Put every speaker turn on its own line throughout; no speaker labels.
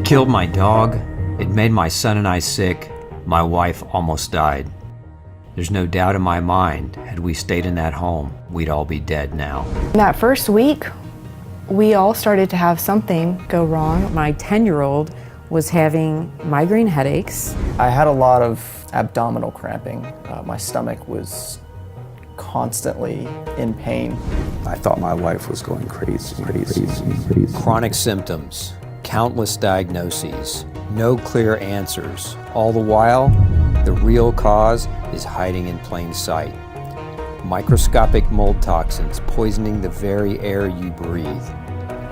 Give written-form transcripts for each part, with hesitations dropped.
It killed my dog, it made my son and I sick, my wife almost died. There's no doubt in my mind, had we stayed in that home, we'd all be dead now.
That first week, we all started to have something go wrong.
My 10-year-old was having migraine headaches.
I had a lot of abdominal cramping. My stomach was constantly in pain.
I thought my wife was going crazy.
Chronic symptoms, countless diagnoses, no clear answers. All the while, the real cause is hiding in plain sight. Microscopic mold toxins poisoning the very air you breathe.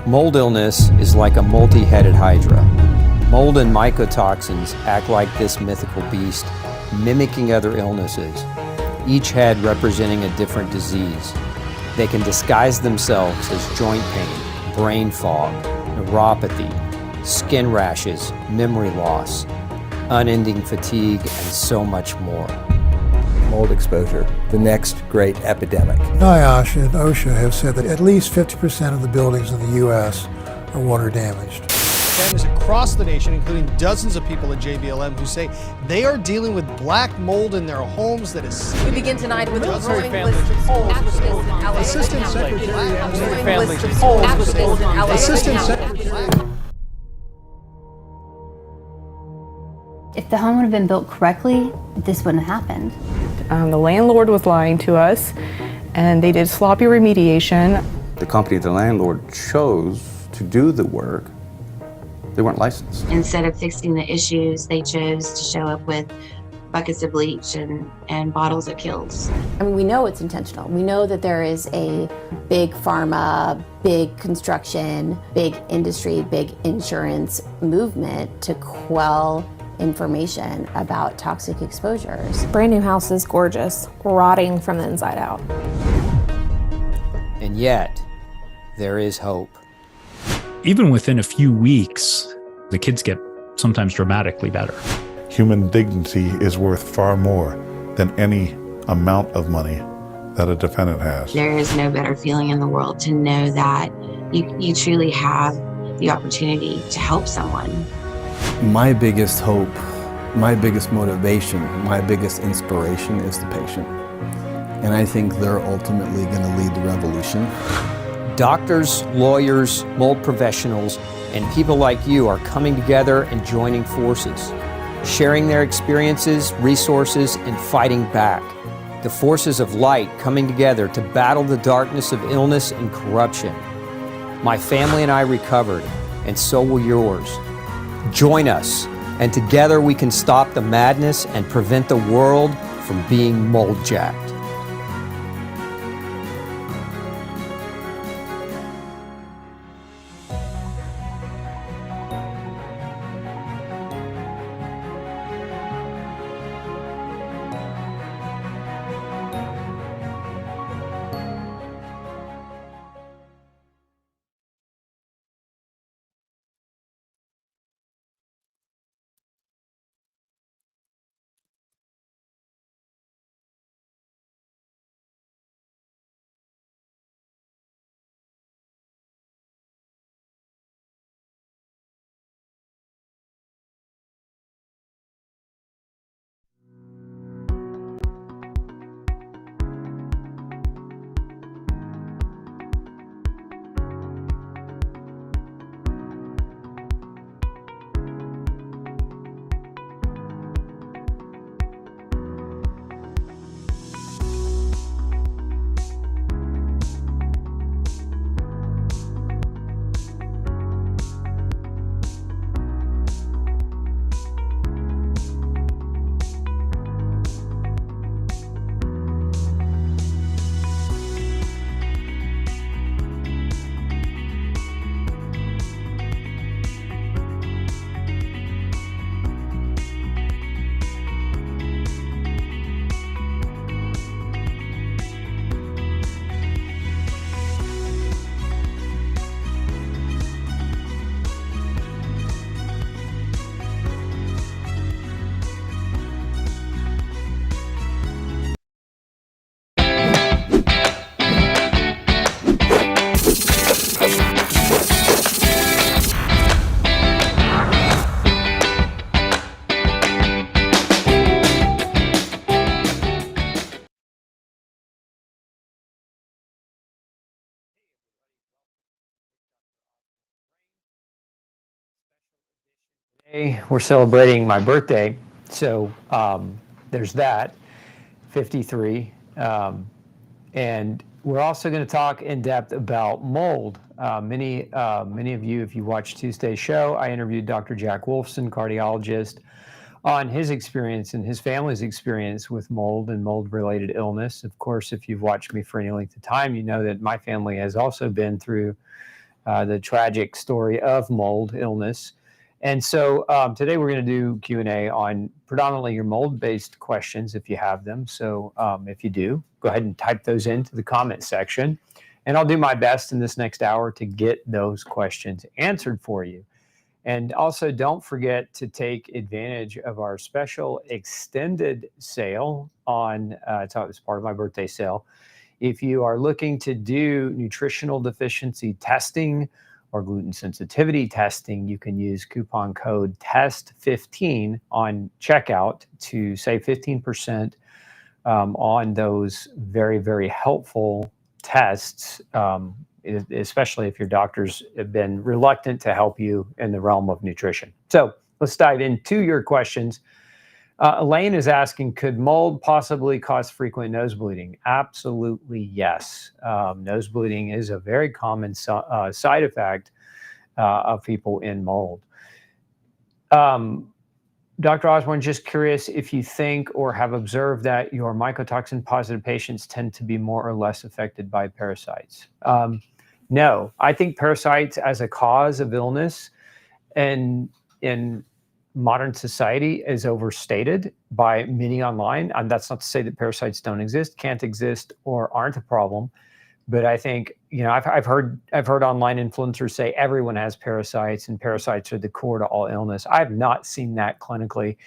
Mold illness is like a multi-headed hydra. Mold and mycotoxins act like this mythical beast, mimicking other illnesses, each head representing a different disease. They can disguise themselves as joint pain, brain fog, neuropathy, skin rashes, memory loss, unending fatigue, and so much more.
Mold exposure, the next great epidemic.
NIOSH and OSHA have said that at least 50% of the buildings in the U.S. are water damaged.
Families across the nation, including dozens of people at JBLM, who say they are dealing with black mold in their homes that is...
We begin tonight with a
Military
growing list of holes.
Assistant Secretary...
Assistant
Secretary...
If the home would have been built correctly, this wouldn't have happened.
The landlord was lying to us, and they did sloppy remediation.
The company the landlord chose to do the work, they weren't licensed.
Instead of fixing the issues, they chose to show up with buckets of bleach and bottles of Kills.
I mean, we know it's intentional. We know that there is a big pharma, big construction, big industry, big insurance movement to quell information about toxic exposures.
Brand new house is gorgeous, rotting from the inside out.
And yet, there is hope.
Even within a few weeks, the kids get sometimes dramatically better.
Human dignity is worth far more than any amount of money that a defendant has.
There is no better feeling in the world to know that you truly have the opportunity to help someone.
My biggest hope, my biggest motivation, my biggest inspiration is the patient. And I think they're ultimately going to lead the revolution.
Doctors, lawyers, mold professionals, and people like you are coming together and joining forces, sharing their experiences, resources, and fighting back. The forces of light coming together to battle the darkness of illness and corruption. My family and I recovered, and so will yours. Join us, and together we can stop the madness and prevent the world from being mold-jacked. We're celebrating my birthday, so there's that, 53. And we're also going to talk in depth about mold. Many of you, if you watched Tuesday's show, I interviewed Dr. Jack Wolfson, cardiologist, on his experience and his family's experience with mold and mold-related illness. Of course, if you've watched me for any length of time, you know that my family has also been through the tragic story of mold illness. And so today we're going to do Q&A on predominantly your mold-based questions if you have them. So if you do, go ahead and type those into the comment section. And I'll do my best in this next hour to get those questions answered for you. And also don't forget to take advantage of our special extended sale on, it's part of my birthday sale. If you are looking to do nutritional deficiency testing or gluten sensitivity testing, you can use coupon code TEST15 on checkout to save 15% on those very, very helpful tests, especially if your doctors have been reluctant to help you in the realm of nutrition. So let's dive into your questions. Elaine is asking, could mold possibly cause frequent nose bleeding? Absolutely, yes. Nose bleeding is a very common side effect of people in mold. Dr. Osborne, just curious if you think or have observed that your mycotoxin positive patients tend to be more or less affected by parasites. No, I think parasites as a cause of illness and in modern society is overstated by many online. And that's not to say that parasites don't exist, can't exist, or aren't a problem. But I think, you know, I've heard online influencers say everyone has parasites and parasites are the core to all illness. I've not seen that clinically.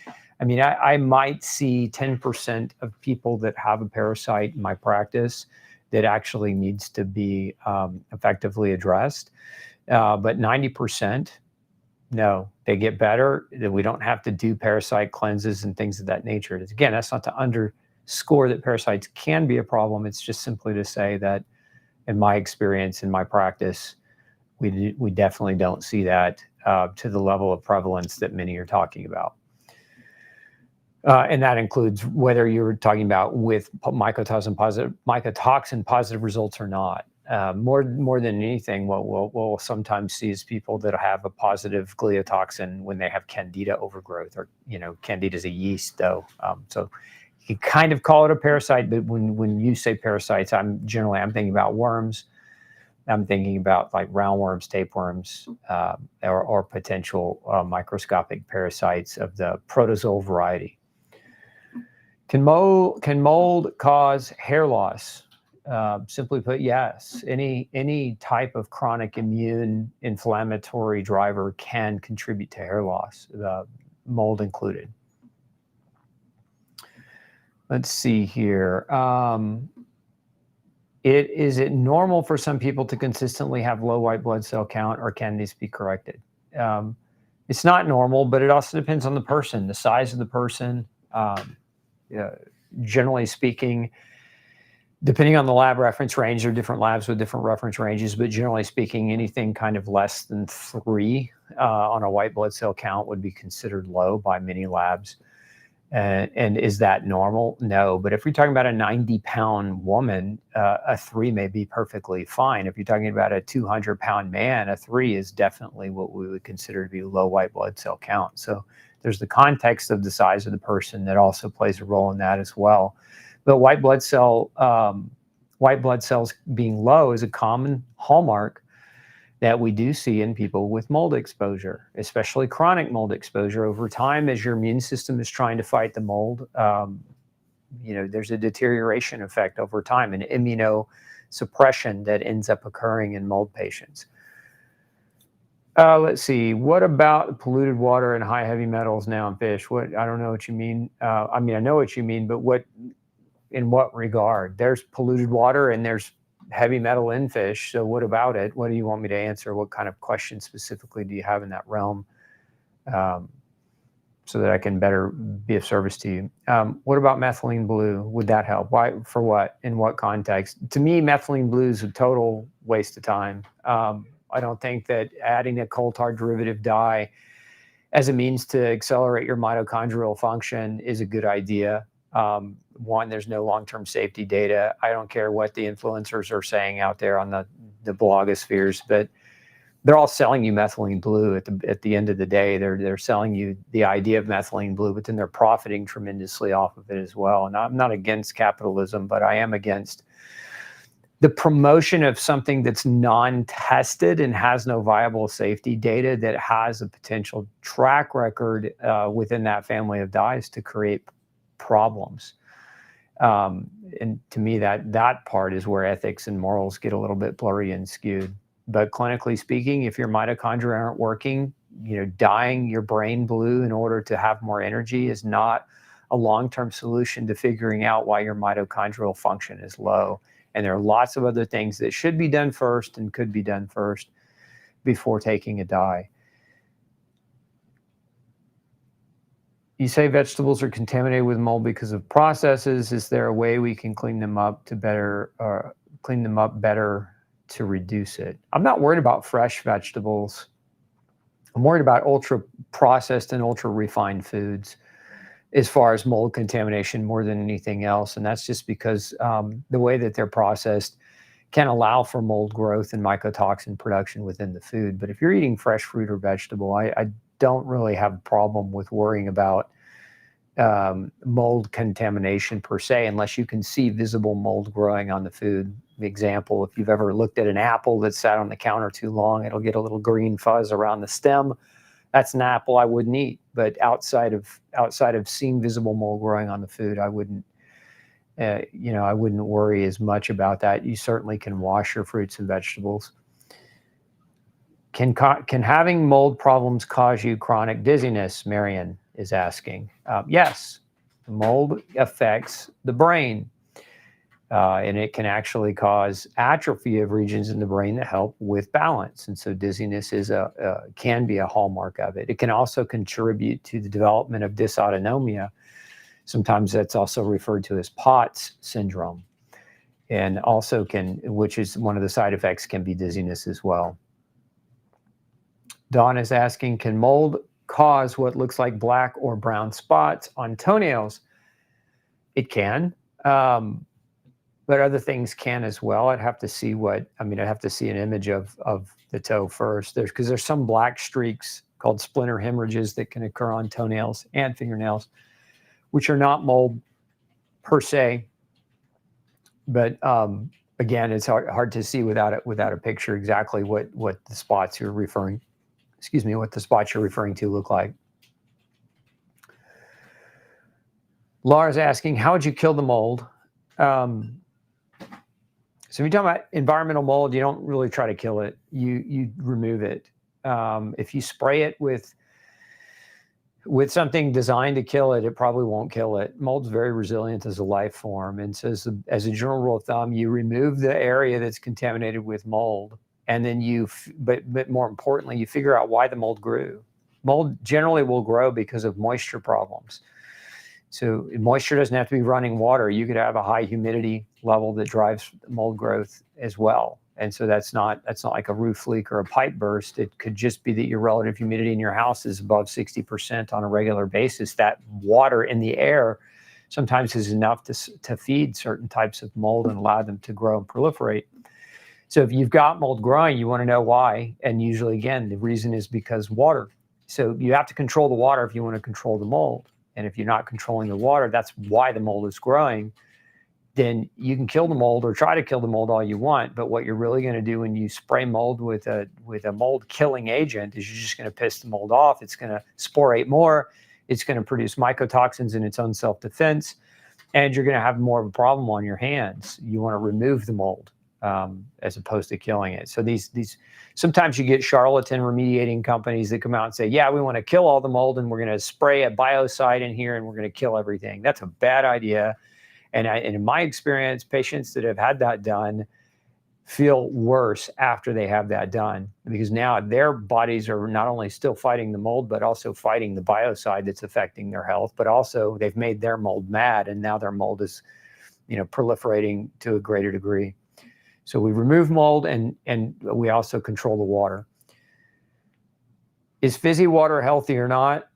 I mean, I might see 10% of people that have a parasite in my practice that actually needs to be effectively addressed. But 90%, no, they get better. We don't have to do parasite cleanses and things of that nature. Again, that's not to underscore that parasites can be a problem. It's just simply to say that in my experience, in my practice, we definitely don't see that to the level of prevalence that many are talking about. And that includes whether you're talking about with mycotoxin positive results or not. More than anything, what we'll sometimes see is people that have a positive gliotoxin when they have candida overgrowth, or, you know, candida is a yeast though. So you kind of call it a parasite, but when you say parasites, I'm thinking about worms. I'm thinking about like roundworms, tapeworms, or potential microscopic parasites of the protozoal variety. Can mold cause hair loss? Simply put, yes. Any type of chronic immune inflammatory driver can contribute to hair loss, mold included. Let's see here. Is it normal for some people to consistently have low white blood cell count, or can this be corrected? It's not normal, but it also depends on the person, the size of the person. Generally speaking, depending on the lab reference range, there are different labs with different reference ranges, but generally speaking, anything kind of less than 3 on a white blood cell count would be considered low by many labs. And is that normal? No. But if you're talking about a 90-pound woman, a 3 may be perfectly fine. If you're talking about a 200-pound man, a 3 is definitely what we would consider to be low white blood cell count. So there's the context of the size of the person that also plays a role in that as well. But white blood cells being low is a common hallmark that we do see in people with mold exposure, especially chronic mold exposure. Over time, as your immune system is trying to fight the mold, there's a deterioration effect over time, an immunosuppression that ends up occurring in mold patients. Let's see. What about polluted water and high heavy metals now in fish? I don't know what you mean. I know what you mean, but in what regard? There's polluted water and there's heavy metal in fish. So what about it? What do you want me to answer? What kind of question specifically do you have in that realm, so that I can better be of service to you? What about methylene blue? Would that help? Why? For what? In what context? To me, methylene blue is a total waste of time. I don't think that adding a coal tar derivative dye as a means to accelerate your mitochondrial function is a good idea. One, there's no long-term safety data. I don't care what the influencers are saying out there on the blogospheres, but they're all selling you methylene blue at the end of the day. They're selling you the idea of methylene blue, but then they're profiting tremendously off of it as well. And I'm not against capitalism, but I am against the promotion of something that's non-tested and has no viable safety data that has a potential track record within that family of dyes to create problems. And to me, that part is where ethics and morals get a little bit blurry and skewed. But clinically speaking, if your mitochondria aren't working, dyeing your brain blue in order to have more energy is not a long-term solution to figuring out why your mitochondrial function is low. And there are lots of other things that should be done first and could be done first before taking a dye. You say vegetables are contaminated with mold because of processes. Is there a way we can clean them up better to reduce it? I'm not worried about fresh vegetables. I'm worried about ultra processed and ultra refined foods as far as mold contamination more than anything else. And that's just because the way that they're processed can allow for mold growth and mycotoxin production within the food. But if you're eating fresh fruit or vegetable, I don't really have a problem with worrying about mold contamination per se, unless you can see visible mold growing on the food. Example, if you've ever looked at an apple that's sat on the counter too long, it'll get a little green fuzz around the stem. That's an apple I wouldn't eat. But outside of seeing visible mold growing on the food, I wouldn't worry as much about that. You certainly can wash your fruits and vegetables. Can having mold problems cause you chronic dizziness? Marion is asking. Yes, mold affects the brain. And it can actually cause atrophy of regions in the brain that help with balance. And so dizziness can be a hallmark of it. It can also contribute to the development of dysautonomia. Sometimes that's also referred to as POTS syndrome. And also which is one of the side effects, can be dizziness as well. Dawn is asking, can mold cause what looks like black or brown spots on toenails? It can. But other things can as well. I'd have to see I'd have to see an image of the toe first. Because there's some black streaks called splinter hemorrhages that can occur on toenails and fingernails, which are not mold per se. But again, it's hard to see without a picture exactly what the spots you're referring to look like. Laura's asking, how would you kill the mold? So if you're talking about environmental mold, you don't really try to kill it. You remove it. If you spray it with something designed to kill it, it probably won't kill it. Mold's very resilient as a life form. And so as a general rule of thumb, you remove the area that's contaminated with mold. And then but more importantly, you figure out why the mold grew. Mold generally will grow because of moisture problems. So moisture doesn't have to be running water. You could have a high humidity level that drives mold growth as well. And so that's not like a roof leak or a pipe burst. It could just be that your relative humidity in your house is above 60% on a regular basis. That water in the air sometimes is enough to feed certain types of mold and allow them to grow and proliferate. So if you've got mold growing, you want to know why. And usually, again, the reason is because water. So you have to control the water if you want to control the mold. And if you're not controlling the water, that's why the mold is growing. Then you can kill the mold or try to kill the mold all you want. But what you're really going to do when you spray mold with a mold killing agent is you're just going to piss the mold off. It's going to sporate more. It's going to produce mycotoxins in its own self-defense. And you're going to have more of a problem on your hands. You want to remove the mold as opposed to killing it. So these sometimes you get charlatan remediating companies that come out and say, yeah, we want to kill all the mold and we're going to spray a biocide in here and we're going to kill everything. That's a bad idea. And in my experience, patients that have had that done feel worse after they have that done, because now their bodies are not only still fighting the mold, but also fighting the biocide that's affecting their health, but also they've made their mold mad, and now their mold is, proliferating to a greater degree. So we remove mold and we also control the water. Is fizzy water healthy or not?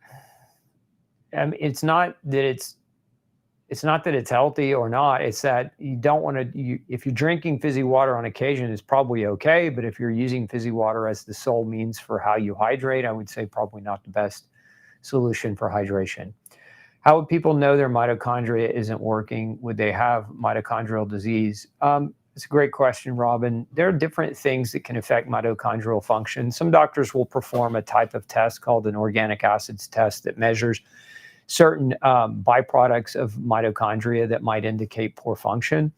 It's not that it's healthy or not. It's that you don't want to. If you're drinking fizzy water on occasion, it's probably okay. But if you're using fizzy water as the sole means for how you hydrate, I would say probably not the best solution for hydration. How would people know their mitochondria isn't working? Would they have mitochondrial disease? It's a great question, Robin. There are different things that can affect mitochondrial function. Some doctors will perform a type of test called an organic acids test that measures certain byproducts of mitochondria that might indicate poor function.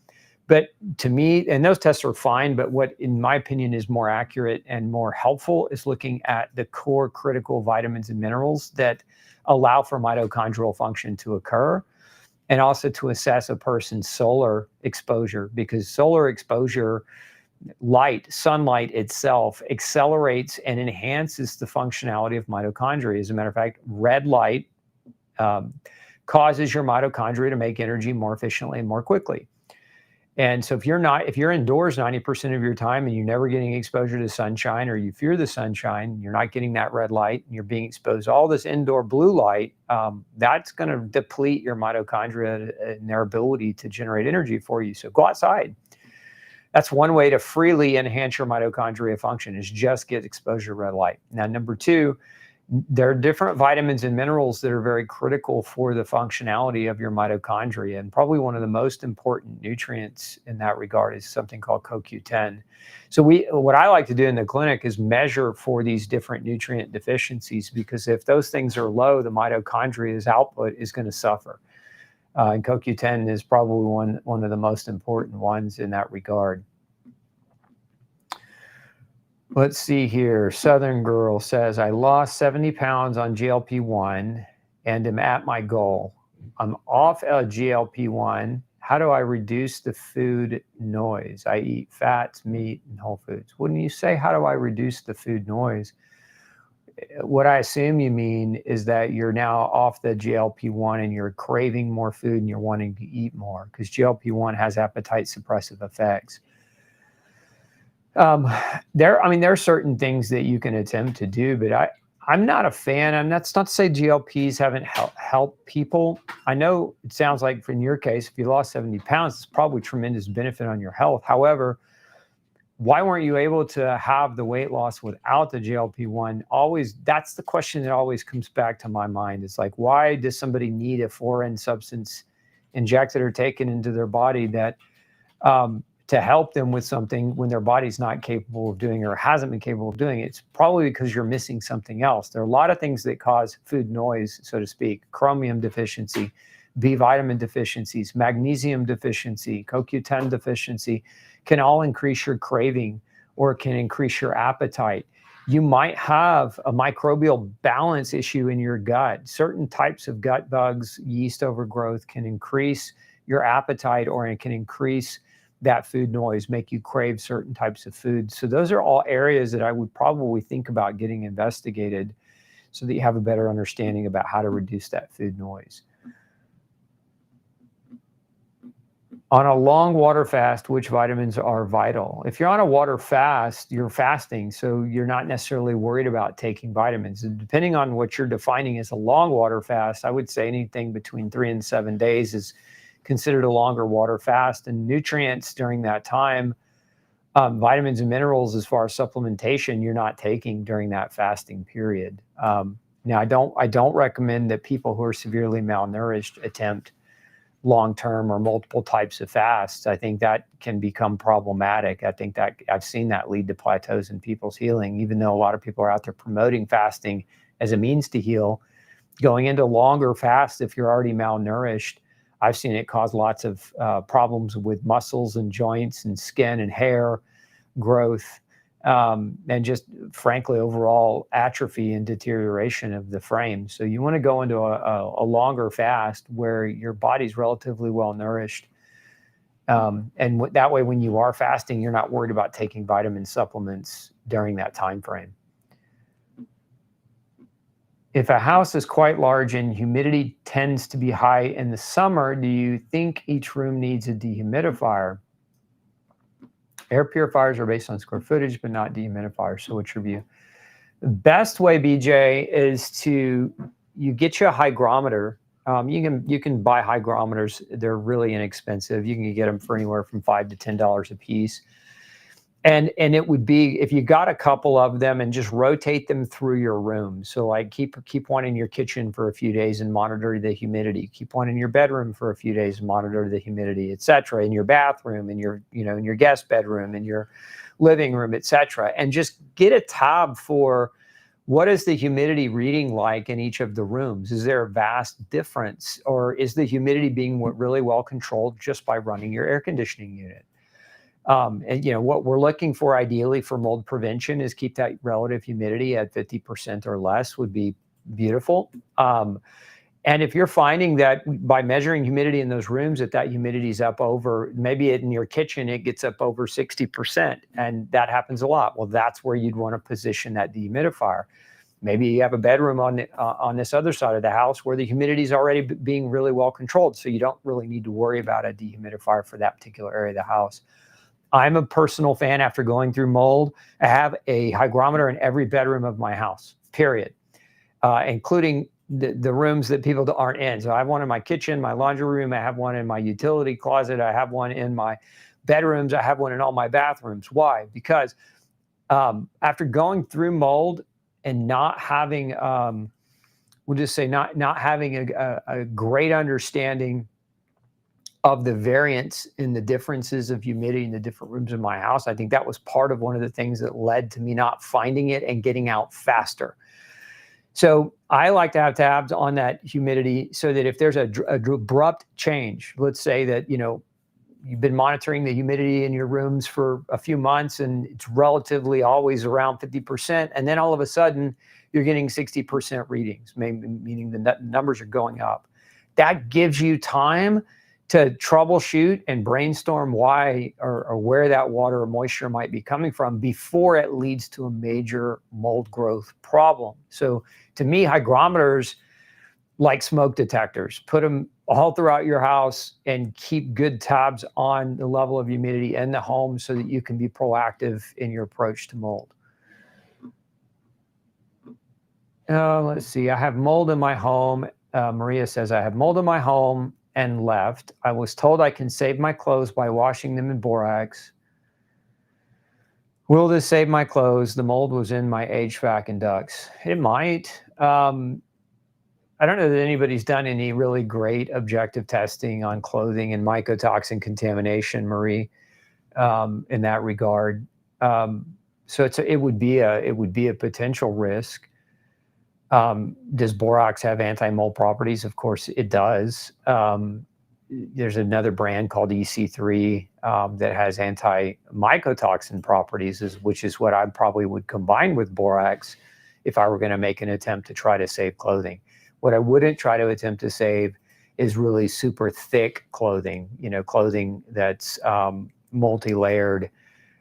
But to me, and those tests are fine, but what in my opinion is more accurate and more helpful is looking at the core critical vitamins and minerals that allow for mitochondrial function to occur, and also to assess a person's solar exposure, because solar exposure, sunlight itself accelerates and enhances the functionality of mitochondria. As a matter of fact, red light causes your mitochondria to make energy more efficiently and more quickly. And so if you're indoors 90% of your time and you're never getting exposure to sunshine, or you fear the sunshine, you're not getting that red light, and you're being exposed to all this indoor blue light, that's going to deplete your mitochondria and their ability to generate energy for you. So go outside. That's one way to freely enhance your mitochondria function, is just get exposure to red light. Now, number two, there are different vitamins and minerals that are very critical for the functionality of your mitochondria. And probably one of the most important nutrients in that regard is something called CoQ10. So what I like to do in the clinic is measure for these different nutrient deficiencies, because if those things are low, the mitochondria's output is going to suffer. And CoQ10 is probably one of the most important ones in that regard. Let's see here. Southern Girl says, I lost 70 pounds on GLP-1 and am at my goal. I'm off GLP-1. How do I reduce the food noise? I eat fats, meat, and whole foods. When you say, how do I reduce the food noise? What I assume you mean is that you're now off the GLP-1 and you're craving more food and you're wanting to eat more, because GLP-1 has appetite suppressive effects. There are certain things that you can attempt to do, but I'm not a fan. And that's not to say GLPs haven't helped people. I know it sounds like in your case, if you lost 70 pounds, it's probably tremendous benefit on your health. However, why weren't you able to have the weight loss without the GLP-1? That's the question that always comes back to my mind. It's like, why does somebody need a foreign substance injected or taken into their body that to help them with something when their body's not capable of doing or hasn't been capable of doing it? It's probably because you're missing something else. There are a lot of things that cause food noise, so to speak. Chromium deficiency, B vitamin deficiencies, magnesium deficiency, CoQ10 deficiency can all increase your craving or can increase your appetite. You might have a microbial balance issue in your gut. Certain types of gut bugs, yeast overgrowth, can increase your appetite, or it can increase that food noise, make you crave certain types of food. So those are all areas that I would probably think about getting investigated so that you have a better understanding about how to reduce that food noise. On a long water fast, which vitamins are vital? If you're on a water fast, you're fasting, so you're not necessarily worried about taking vitamins. And depending on what you're defining as a long water fast, I would say anything between 3 and 7 days is considered a longer water fast. And nutrients during that time, vitamins and minerals, as far as supplementation, you're not taking during that fasting period. Now, I don't recommend that people who are severely malnourished attempt long-term or multiple types of fasts. I think that can become problematic. I think that I've seen that lead to plateaus in people's healing, even though a lot of people are out there promoting fasting as a means to heal. Going into longer fasts, if you're already malnourished, I've seen it cause lots of problems with muscles and joints and skin and hair growth, and just frankly overall atrophy and deterioration of the frame. So you want to go into a longer fast where your body's relatively well nourished, and that way when you are fasting, you're not worried about taking vitamin supplements during that time frame. If a house is quite large and humidity tends to be high in the summer, do you think each room needs a dehumidifier? Air purifiers are based on square footage, but not dehumidifiers. So what's your view? The best way, BJ, is you get you a hygrometer. You can buy hygrometers. They're really inexpensive. You can get them for anywhere from $5 to $10 a piece. And it would be, if you got a couple of them, and just rotate them through your room. So like keep one in your kitchen for a few days and monitor the humidity. Keep one in your bedroom for a few days and monitor the humidity, et cetera. In your bathroom, in your guest bedroom, in your living room, et cetera. And just get a tab for what is the humidity reading like in each of the rooms. Is there a vast difference, or is the humidity being really well controlled just by running your air conditioning unit? And what we're looking for ideally for mold prevention is keep that relative humidity at 50% or less would be beautiful. And if you're finding that by measuring humidity in those rooms, that humidity is up over, maybe in your kitchen, it gets up over 60%, and that happens a lot. Well, that's where you'd want to position that dehumidifier. Maybe you have a bedroom on this other side of the house where the humidity is already being really well controlled, so you don't really need to worry about a dehumidifier for that particular area of the house. I'm a personal fan, after going through mold, I have a hygrometer in every bedroom of my house, period, including the rooms that people aren't in. So I have one in my kitchen, my laundry room, I have one in my utility closet, I have one in my bedrooms, I have one in all my bathrooms. Why? Because after going through mold and not having, we'll just say not having a great understanding of the variance in the differences of humidity in the different rooms in my house, I think that was part of one of the things that led to me not finding it and getting out faster. So I like to have tabs on that humidity so that if there's a abrupt change, let's say that, you've been monitoring the humidity in your rooms for a few months and it's relatively always around 50%, and then all of a sudden you're getting 60% readings, meaning the numbers are going up. That gives you time to troubleshoot and brainstorm why or where that water or moisture might be coming from before it leads to a major mold growth problem. So to me, hygrometers, like smoke detectors, put them all throughout your house and keep good tabs on the level of humidity in the home so that you can be proactive in your approach to mold. Let's see, I have mold in my home. Maria says, I have mold in my home and left. I was told I can save my clothes by washing them in borax. Will this save my clothes? The mold was in my HVAC and ducts. It might. I don't know that anybody's done any really great objective testing on clothing and mycotoxin contamination, Marie, in that regard. So it would be a potential risk. Does borax have anti-mold properties? Of course it does. There's another brand called EC3 that has anti-mycotoxin properties, which is what I probably would combine with borax if I were going to make an attempt to try to save clothing. What I wouldn't try to attempt to save is really super thick clothing, clothing that's multi-layered,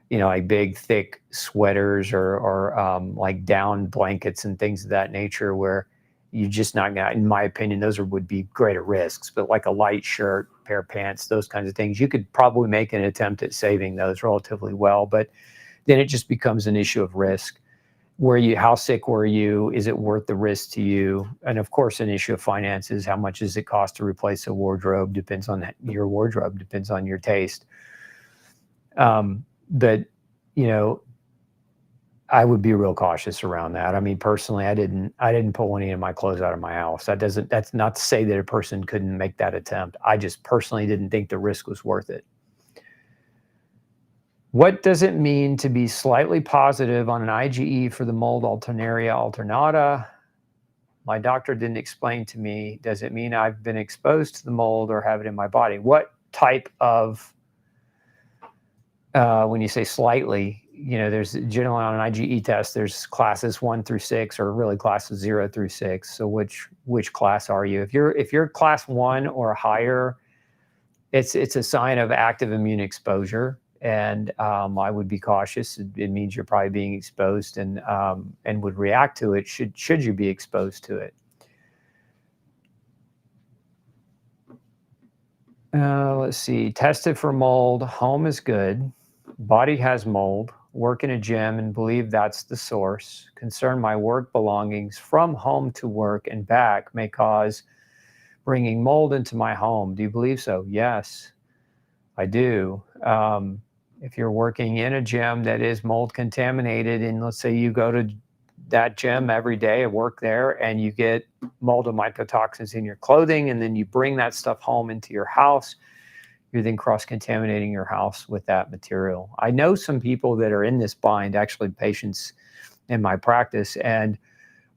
like big, thick sweaters or like down blankets and things of that nature, where you're just not going to, in my opinion, those would be greater risks. But like a light shirt, pair of pants, those kinds of things, you could probably make an attempt at saving those relatively well. But then it just becomes an issue of risk. How sick were you? Is it worth the risk to you? And of course, an issue of finances. How much does it cost to replace a wardrobe? Depends on your wardrobe, depends on your taste. But, I would be real cautious around that. I mean, personally, I didn't pull any of my clothes out of my house. That's not to say that a person couldn't make that attempt. I just personally didn't think the risk was worth it. What does it mean to be slightly positive on an IgE for the mold Alternaria alternata? My doctor didn't explain to me. Does it mean I've been exposed to the mold or have it in my body? What type of, when you say slightly, there's generally on an IgE test, there's classes 1 through 6, or really classes 0 through 6. So which class are you? If you're class 1 or higher, it's a sign of active immune exposure. And I would be cautious. It means you're probably being exposed and would react to it should you be exposed to it. Let's see. Tested for mold. Home is good. Body has mold. work in a gym and believe that's the source. Concern my work belongings from home to work and back may cause bringing mold into my home. Do you believe so? Yes, I do. If you're working in a gym that is mold contaminated, and let's say you go to that gym every day and work there and you get mold and mycotoxins in your clothing, and then you bring that stuff home into your house, you're then cross-contaminating your house with that material. I know some people that are in this bind, actually patients in my practice, and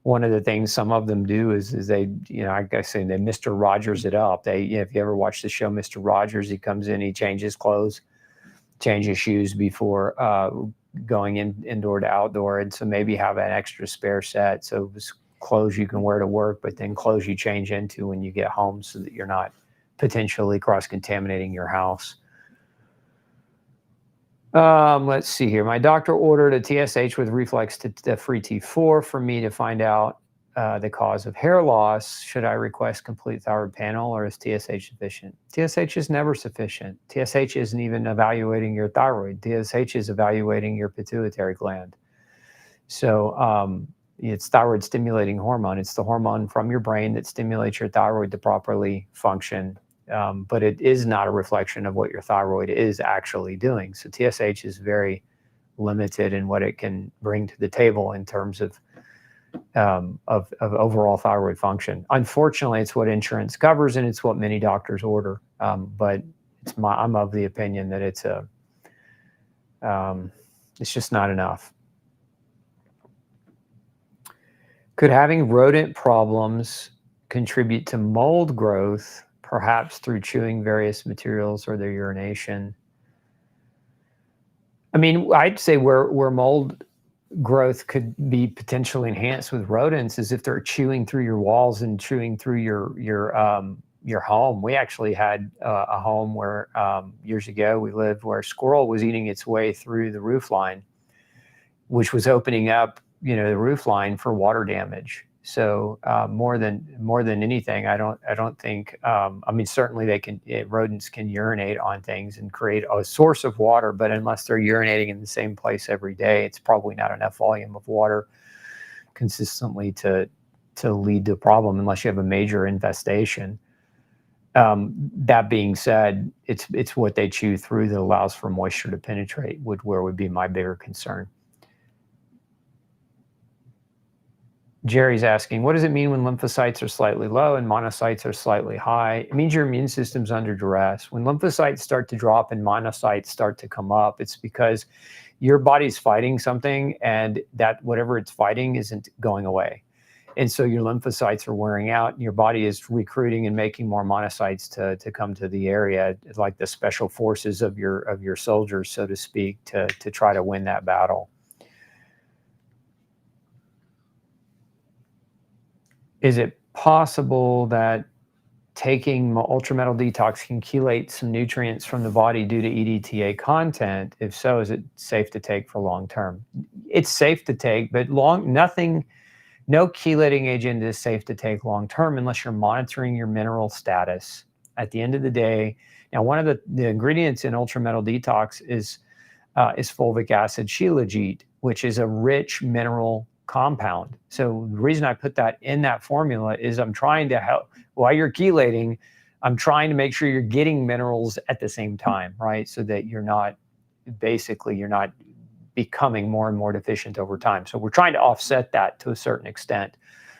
one of the things some of them do is they, I guess they Mr. Rogers it up. If you ever watch the show Mr. Rogers, he comes in, he changes clothes, changes shoes before going indoor to outdoor, and so maybe have an extra spare set. So clothes you can wear to work, but then clothes you change into when you get home, so that you're not potentially cross-contaminating your house. Let's see here. My doctor ordered a TSH with reflex to free T4 for me to find out the cause of hair loss. Should I request complete thyroid panel, or is TSH sufficient? TSH is never sufficient. TSH isn't even evaluating your thyroid. TSH is evaluating your pituitary gland. So it's thyroid stimulating hormone. It's the hormone from your brain that stimulates your thyroid to properly function. But it is not a reflection of what your thyroid is actually doing. So TSH is very limited in what it can bring to the table in terms of overall thyroid function. Unfortunately, it's what insurance covers, and it's what many doctors order. But I'm of the opinion that it's just not enough. Could having rodent problems contribute to mold growth, perhaps through chewing various materials or their urination? I mean, I'd say where mold growth could be potentially enhanced with rodents is if they're chewing through your walls and chewing through your home. We actually had a home where years ago we lived where a squirrel was eating its way through the roof line, which was opening up, the roof line for water damage. So more than anything, I don't think. I mean, certainly rodents can urinate on things and create a source of water, but unless they're urinating in the same place every day, it's probably not enough volume of water consistently to lead to a problem unless you have a major infestation. That being said, it's what they chew through that allows for moisture to penetrate, where would be my bigger concern. Jerry's asking, what does it mean when lymphocytes are slightly low and monocytes are slightly high? It means your immune system's under duress. When lymphocytes start to drop and monocytes start to come up, it's because your body's fighting something, and that whatever it's fighting isn't going away. And so your lymphocytes are wearing out, and your body is recruiting and making more monocytes to come to the area, like the special forces of your soldiers, so to speak, to try to win that battle. Is it possible that taking ultrametal detox can chelate some nutrients from the body due to EDTA content? If so, is it safe to take for long term? It's safe to take, but no chelating agent is safe to take long term unless you're monitoring your mineral status. At the end of the day, now one of the ingredients in ultrametal detox is fulvic acid shilajit, which is a rich mineral compound. So the reason I put that in that formula is I'm trying to help, while you're chelating, I'm trying to make sure you're getting minerals at the same time, right? So that you're not becoming more and more deficient over time. So we're trying to offset that to a certain extent.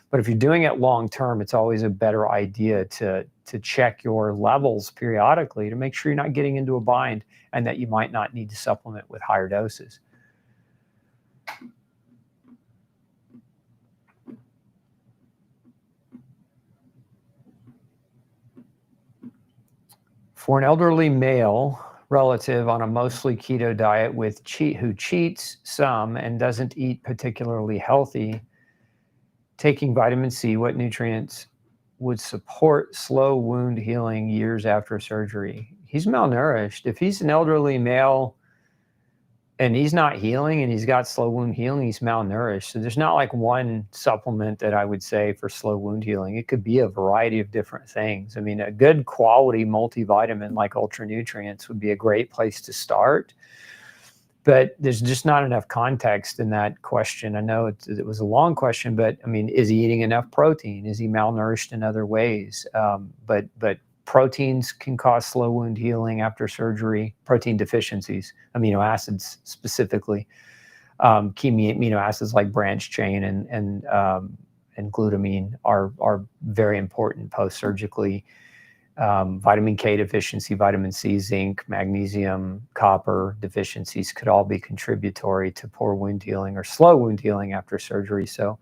But if you're doing it long term, it's always a better idea to check your levels periodically to make sure you're not getting into a bind and that you might not need to supplement with higher doses. For an elderly male relative on a mostly keto diet who cheats some and doesn't eat particularly healthy, taking vitamin C, what nutrients would support slow wound healing years after surgery? He's malnourished. If he's an elderly male and he's not healing and he's got slow wound healing, he's malnourished. So there's not like one supplement that I would say for slow wound healing. It could be a variety of different things. I mean, a good quality multivitamin like Ultra Nutrients would be a great place to start. But there's just not enough context in that question. I know it was a long question, but I mean, is he eating enough protein? Is he malnourished in other ways? But proteins can cause slow wound healing after surgery. Protein deficiencies, amino acids specifically, key amino acids like branched chain and glutamine are very important post-surgically. Vitamin K deficiency, vitamin C, zinc, magnesium, copper deficiencies could all be contributory to poor wound healing or slow wound healing after surgery. So,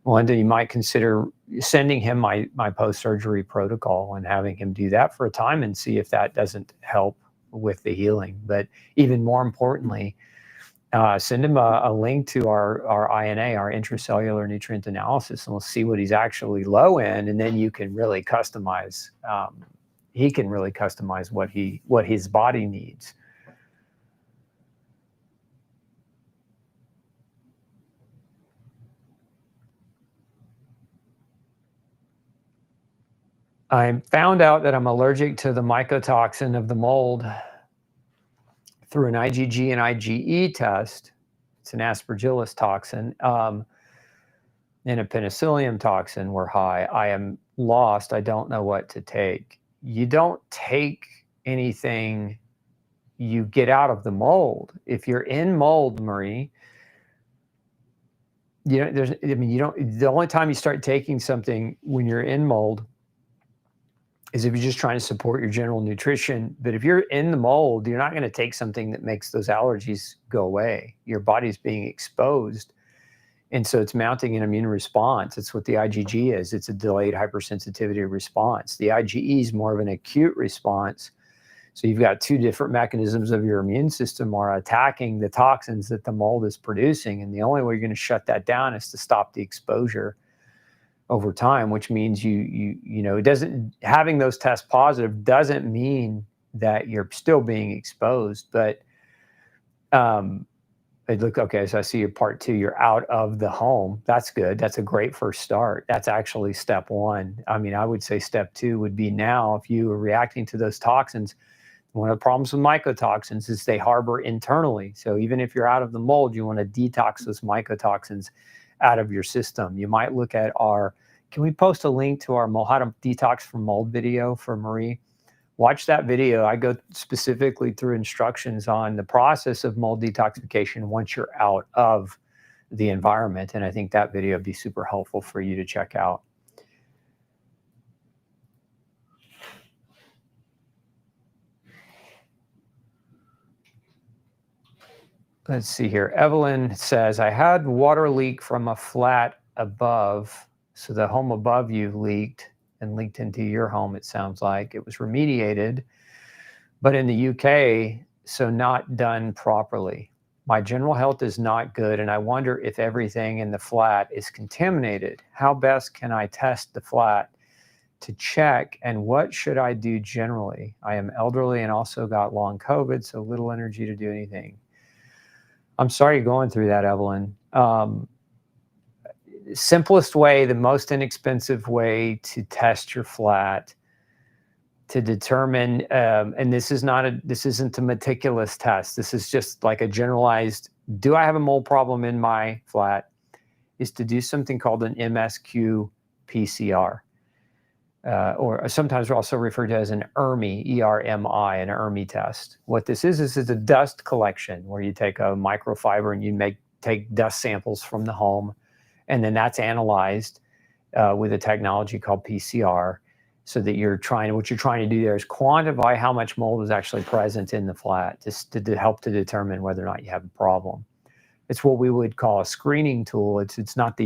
Melinda, you might consider sending him my post-surgery protocol and having him do that for a time and see if that doesn't help with the healing. But even more importantly, send him a link to our INA, our intracellular nutrient analysis, and we'll see what he's actually low in, and then you can really customize. He can really customize what his body needs. I found out that I'm allergic to the mycotoxin of the mold through an IgG and IgE test. It's an aspergillus toxin, and a penicillium toxin were high. I am lost. I don't know what to take. You don't take anything you get out of the mold. If you're in mold, Marie, the only time you start taking something when you're in mold is if you're just trying to support your general nutrition. But if you're in the mold, you're not going to take something that makes those allergies go away. Your body's being exposed. And so it's mounting an immune response. It's what the IgG is. It's a delayed hypersensitivity response. The IgE is more of an acute response. So you've got two different mechanisms of your immune system are attacking the toxins that the mold is producing. And the only way you're going to shut that down is to stop the exposure over time, which means it doesn't, having those tests positive doesn't mean that you're still being exposed, but okay, so I see your part 2, you're out of the home. That's good. That's a great first start. That's actually step 1. I mean, I would say step 2 would be now, if you are reacting to those toxins, one of the problems with mycotoxins is they harbor internally. So even if you're out of the mold, you want to detox those mycotoxins out of your system. You might look at can we post a link to our how to detox from mold video for Marie? Watch that video. I go specifically through instructions on the process of mold detoxification once you're out of the environment. And I think that video would be super helpful for you to check out. Let's see here. Evelyn says, I had water leak from a flat above. So the home above you leaked and leaked into your home, it sounds like. It was remediated, but in the UK, so not done properly. My general health is not good, and I wonder if everything in the flat is contaminated. How best can I test the flat to check, and what should I do generally? I am elderly and also got long COVID, so little energy to do anything. I'm sorry you're going through that, Evelyn. Simplest way, the most inexpensive way to test your flat to determine, and this isn't a meticulous test. This is just like a generalized, do I have a mold problem in my flat, is to do something called an MSQPCR. Or sometimes we're also referred to as an ERMI, E-R-M-I, an ERMI test. What this is a dust collection where you take a microfiber and you take dust samples from the home, and then that's analyzed with a technology called PCR, so that what you're trying to do there is quantify how much mold is actually present in the flat, just to help to determine whether or not you have a problem. It's what we would call a screening tool. It's not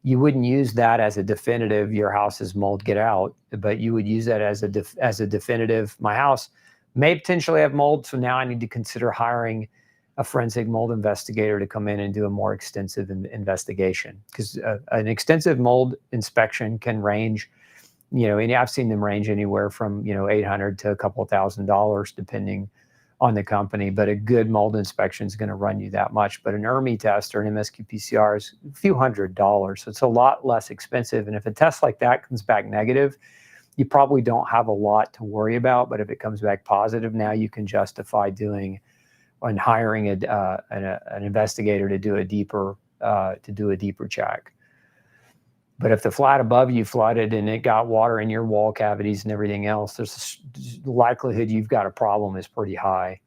you wouldn't use that as a definitive, your house is mold, get out, but you would use that as a definitive, my house may potentially have mold, so now I need to consider hiring a forensic mold investigator to come in and do a more extensive investigation. Because an extensive mold inspection can range, and I've seen them range anywhere from, $800 to a couple $1,000 depending on the company, but a good mold inspection is going to run you that much. But an ERMI test or an MSQPCR is a few $100s, so it's a lot less expensive. And if a test like that comes back negative, you probably don't have a lot to worry about. But if it comes back positive, now you can justify doing on hiring an investigator to do a deeper check. But if the flat above you flooded and it got water in your wall cavities and everything else, the likelihood you've got a problem is pretty high.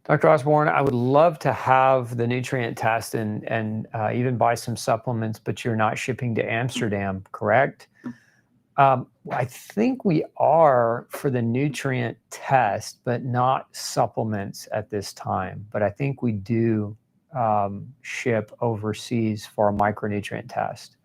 Dr. Osborne, I would love to have the nutrient test and even buy some supplements, but you're not shipping to Amsterdam, correct? I think we are for the nutrient test, but not supplements at this time. But I think we do ship overseas for a micronutrient test.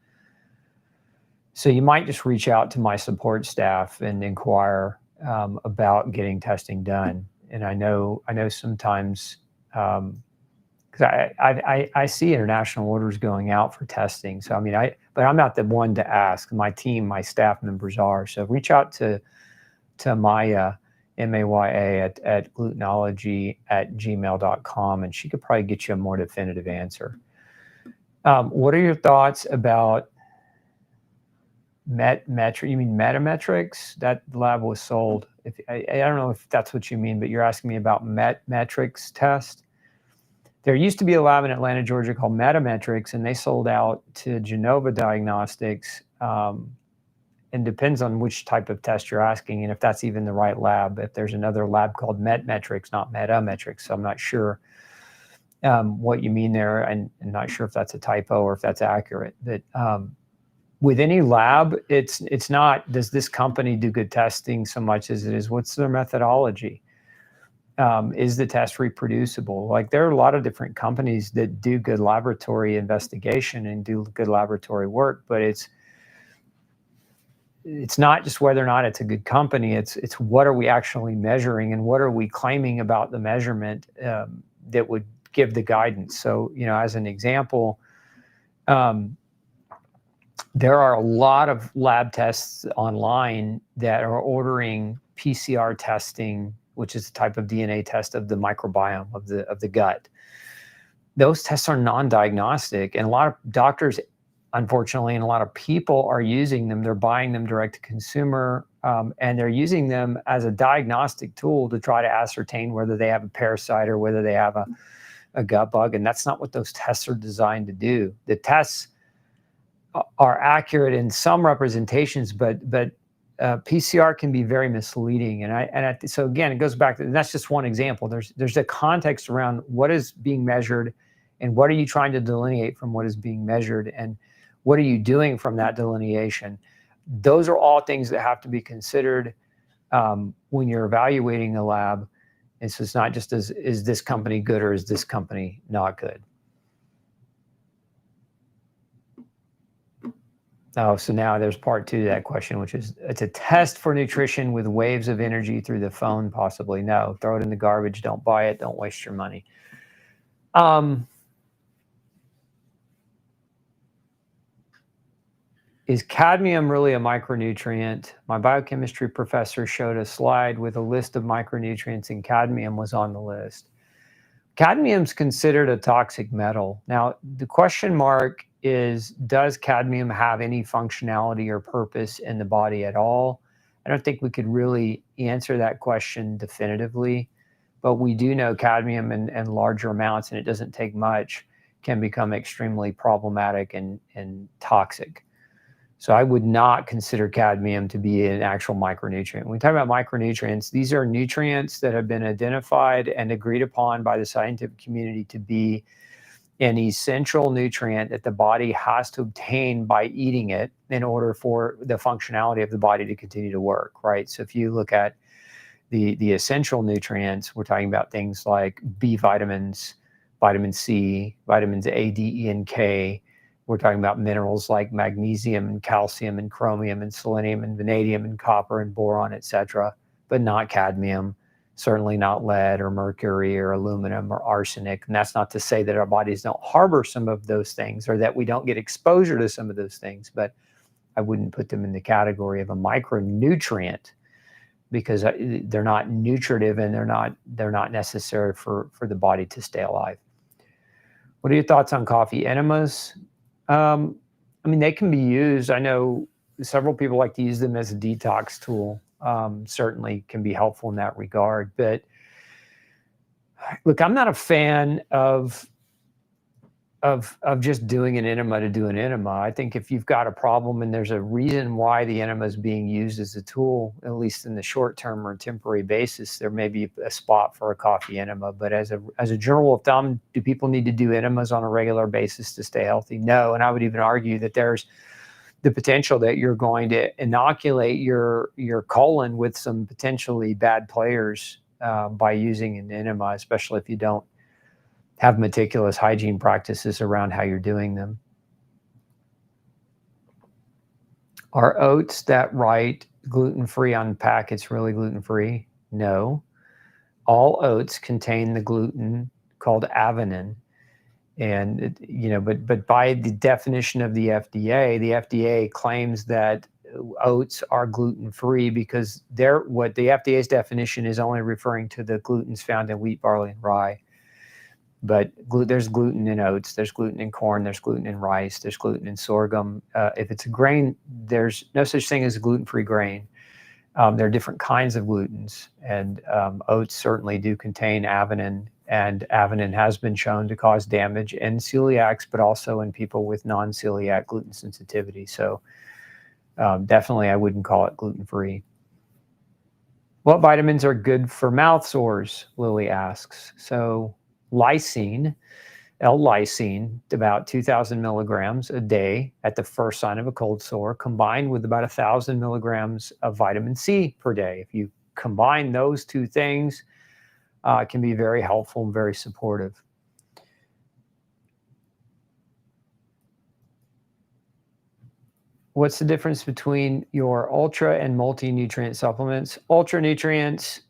So you might just reach out to my support staff and inquire about getting testing done. And I know sometimes, because I see international orders going out for testing. So I mean, but I'm not the one to ask. My team, my staff members are. So reach out to Maya, Maya at glutenology@gmail.com, and she could probably get you a more definitive answer. What are your thoughts about you mean Metametrics? That lab was sold. I don't know if that's what you mean, but you're asking me about Metrics test. There used to be a lab in Atlanta, Georgia called Metametrics, and they sold out to Genova Diagnostics. And depends on which type of test you're asking and if that's even the right lab. If there's another lab called Metrics, not Metametrics, so I'm not sure what you mean there, and I'm not sure if that's a typo or if that's accurate. But with any lab, it's not, does this company do good testing so much as it is, what's their methodology? Is the test reproducible? Like, there are a lot of different companies that do good laboratory investigation and do good laboratory work, but it's not just whether or not it's a good company, it's what are we actually measuring and what are we claiming about the measurement that would give the guidance. So, as an example, there are a lot of lab tests online that are ordering PCR testing, which is a type of DNA test of the microbiome of the gut. Those tests are non-diagnostic, and a lot of doctors, unfortunately, and a lot of people are using them. They're buying them direct to consumer, and they're using them as a diagnostic tool to try to ascertain whether they have a parasite or whether they have a gut bug, and that's not what those tests are designed to do. The tests are accurate in some representations, but PCR can be very misleading. So again, it goes back to, and that's just one example. There's a context around what is being measured and what are you trying to delineate from what is being measured and what are you doing from that delineation. Those are all things that have to be considered when you're evaluating a lab. And so it's not just is this company good or is this company not good? Oh, so now there's part two to that question, which is, it's a test for nutrition with waves of energy through the phone, possibly. No, throw it in the garbage. Don't buy it. Don't waste your money. Is cadmium really a micronutrient? My biochemistry professor showed a slide with a list of micronutrients, and cadmium was on the list. Cadmium's considered a toxic metal. Now, the question mark is, does cadmium have any functionality or purpose in the body at all? I don't think we could really answer that question definitively, but we do know cadmium in larger amounts, and it doesn't take much, can become extremely problematic and toxic. So I would not consider cadmium to be an actual micronutrient. When we talk about micronutrients, these are nutrients that have been identified and agreed upon by the scientific community to be an essential nutrient that the body has to obtain by eating it in order for the functionality of the body to continue to work, right? So if you look at the essential nutrients, we're talking about things like B vitamins, vitamin C, vitamins A, D, E, and K. We're talking about minerals like magnesium and calcium and chromium and selenium and vanadium and copper and boron, etc., but not cadmium, certainly not lead or mercury or aluminum or arsenic. And that's not to say that our bodies don't harbor some of those things or that we don't get exposure to some of those things, but I wouldn't put them in the category of a micronutrient because they're not nutritive and they're not necessary for the body to stay alive. What are your thoughts on coffee enemas? I mean, they can be used. I know several people like to use them as a detox tool. Certainly can be helpful in that regard. But look, I'm not a fan of just doing an enema to do an enema. I think if you've got a problem and there's a reason why the enema is being used as a tool, at least in the short term or temporary basis, there may be a spot for a coffee enema. But as a general rule of thumb, do people need to do enemas on a regular basis to stay healthy? No. And I would even argue that there's the potential that you're going to inoculate your colon with some potentially bad players by using an enema, especially if you don't have meticulous hygiene practices around how you're doing them. Are oats that write gluten-free on packets really gluten-free? No. All oats contain the gluten called avenin. And, but by the definition of the FDA claims that oats are gluten-free because what the FDA's definition is only referring to the glutens found in wheat, barley, and rye. But there's gluten in oats, there's gluten in corn, there's gluten in rice, there's gluten in sorghum. If it's a grain, there's no such thing as a gluten-free grain. There are different kinds of glutens, and oats certainly do contain avenin, and avenin has been shown to cause damage in celiacs, but also in people with non-celiac gluten sensitivity. So definitely I wouldn't call it gluten-free. What vitamins are good for mouth sores, Lily asks. So lysine, L-lysine, about 2,000 milligrams a day at the first sign of a cold sore, combined with about 1,000 milligrams of vitamin C per day. If you combine those two things, it can be very helpful and very supportive. What's the difference between your ultra and multi-nutrient supplements? Ultra nutrients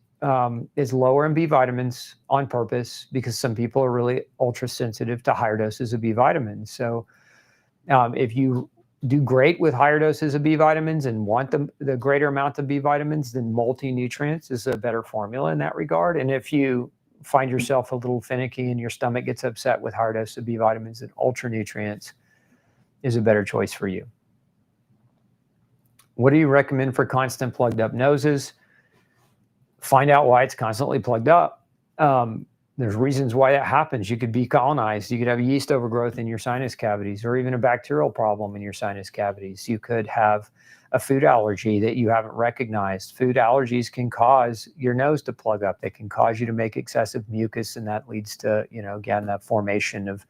is lower in B vitamins on purpose because some people are really ultra sensitive to higher doses of B vitamins. So if you do great with higher doses of B vitamins and want the greater amount of B vitamins, then multi-nutrients is a better formula in that regard. And if you find yourself a little finicky and your stomach gets upset with higher doses of B vitamins, then ultra nutrients is a better choice for you. What do you recommend for constant plugged up noses? Find out why it's constantly plugged up. There's reasons why that happens. You could be colonized. You could have yeast overgrowth in your sinus cavities, or even a bacterial problem in your sinus cavities. You could have a food allergy that you haven't recognized. Food allergies can cause your nose to plug up. They can cause you to make excessive mucus, and that leads to, again, that formation of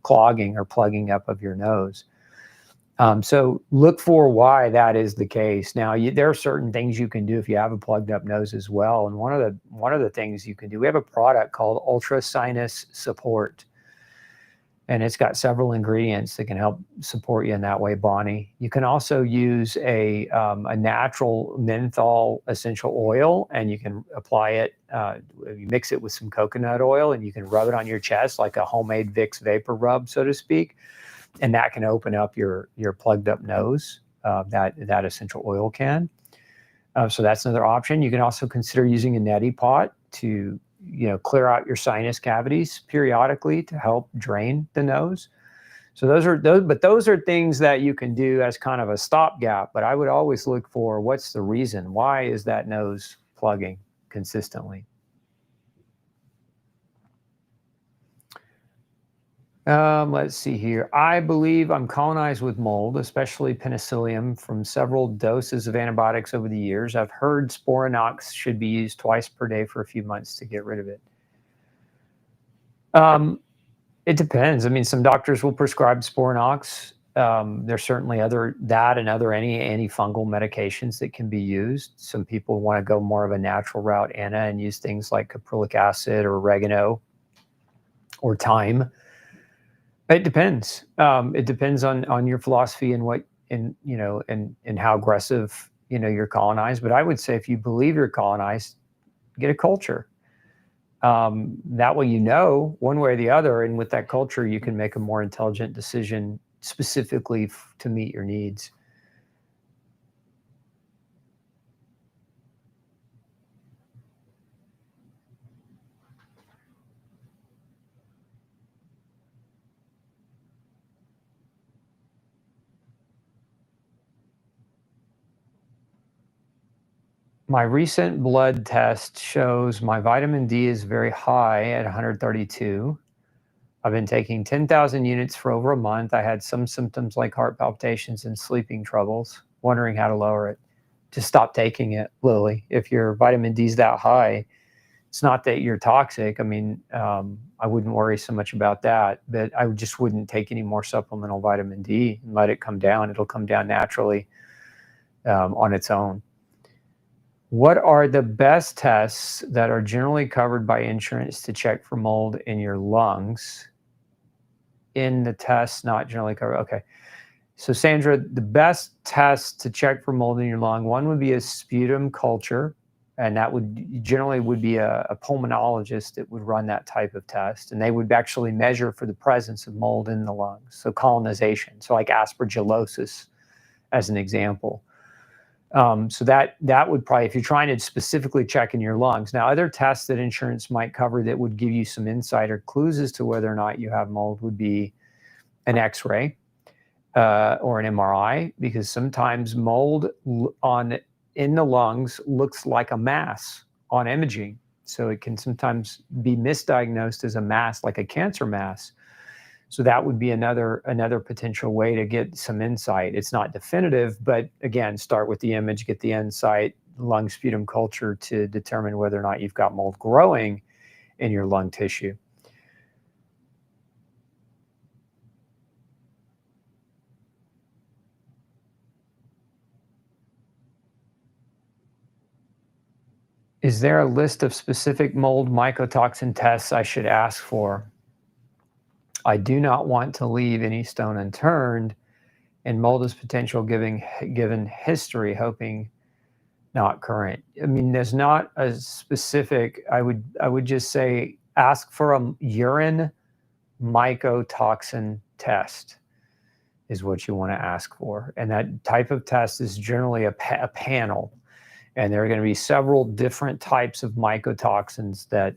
clogging or plugging up of your nose. So look for why that is the case. Now, there are certain things you can do if you have a plugged up nose as well. And one of the things you can do, we have a product called Ultra Sinus Support, and it's got several ingredients that can help support you in that way, Bonnie. You can also use a natural menthol essential oil, and you can apply it. You mix it with some coconut oil, and you can rub it on your chest like a homemade Vicks vapor rub, so to speak. And that can open up your plugged up nose, that essential oil can. So that's another option. You can also consider using a neti pot to clear out your sinus cavities periodically to help drain the nose. So those are things that you can do as kind of a stopgap. But I would always look for what's the reason. Why is that nose plugging consistently? Let's see here. I believe I'm colonized with mold, especially penicillium, from several doses of antibiotics over the years. I've heard Sporanox should be used twice per day for a few months to get rid of it. It depends. I mean, some doctors will prescribe Sporanox. There's certainly other any antifungal medications that can be used. Some people want to go more of a natural route, Anna, and use things like caprylic acid or oregano or thyme. It depends. It depends on your philosophy and how aggressive you're colonized. But I would say if you believe you're colonized, get a culture. That way one way or the other, and with that culture you can make a more intelligent decision specifically to meet your needs. My recent blood test shows my vitamin D is very high at 132. I've been taking 10,000 units for over a month. I had some symptoms like heart palpitations and sleeping troubles, wondering how to lower it. Just stop taking it, Lily. If your vitamin D is that high, it's not that you're toxic. I mean, I wouldn't worry so much about that, but I just wouldn't take any more supplemental vitamin D and let it come down. It'll come down naturally on its own. What are the best tests that are generally covered by insurance to check for mold in your lungs? In the tests, not generally covered. Okay. So Sandra, the best test to check for mold in your lung, one would be a sputum culture, and that would generally be a pulmonologist that would run that type of test, and they would actually measure for the presence of mold in the lungs. So colonization, so like aspergillosis as an example. So that would probably, if you're trying to specifically check in your lungs. Now, other tests that insurance might cover that would give you some insight or clues as to whether or not you have mold would be an X-ray or an MRI, because sometimes mold in the lungs looks like a mass on imaging. So it can sometimes be misdiagnosed as a mass, like a cancer mass. So that would be another potential way to get some insight. It's not definitive, but again, start with the image, get the insight, lung sputum culture to determine whether or not you've got mold growing in your lung tissue. Is there a list of specific mold mycotoxin tests I should ask for? I do not want to leave any stone unturned, and mold is potential given history, hoping not current. I mean, there's not a specific, I would just say ask for a urine mycotoxin test is what you want to ask for. And that type of test is generally a panel. And there are going to be several different types of mycotoxins that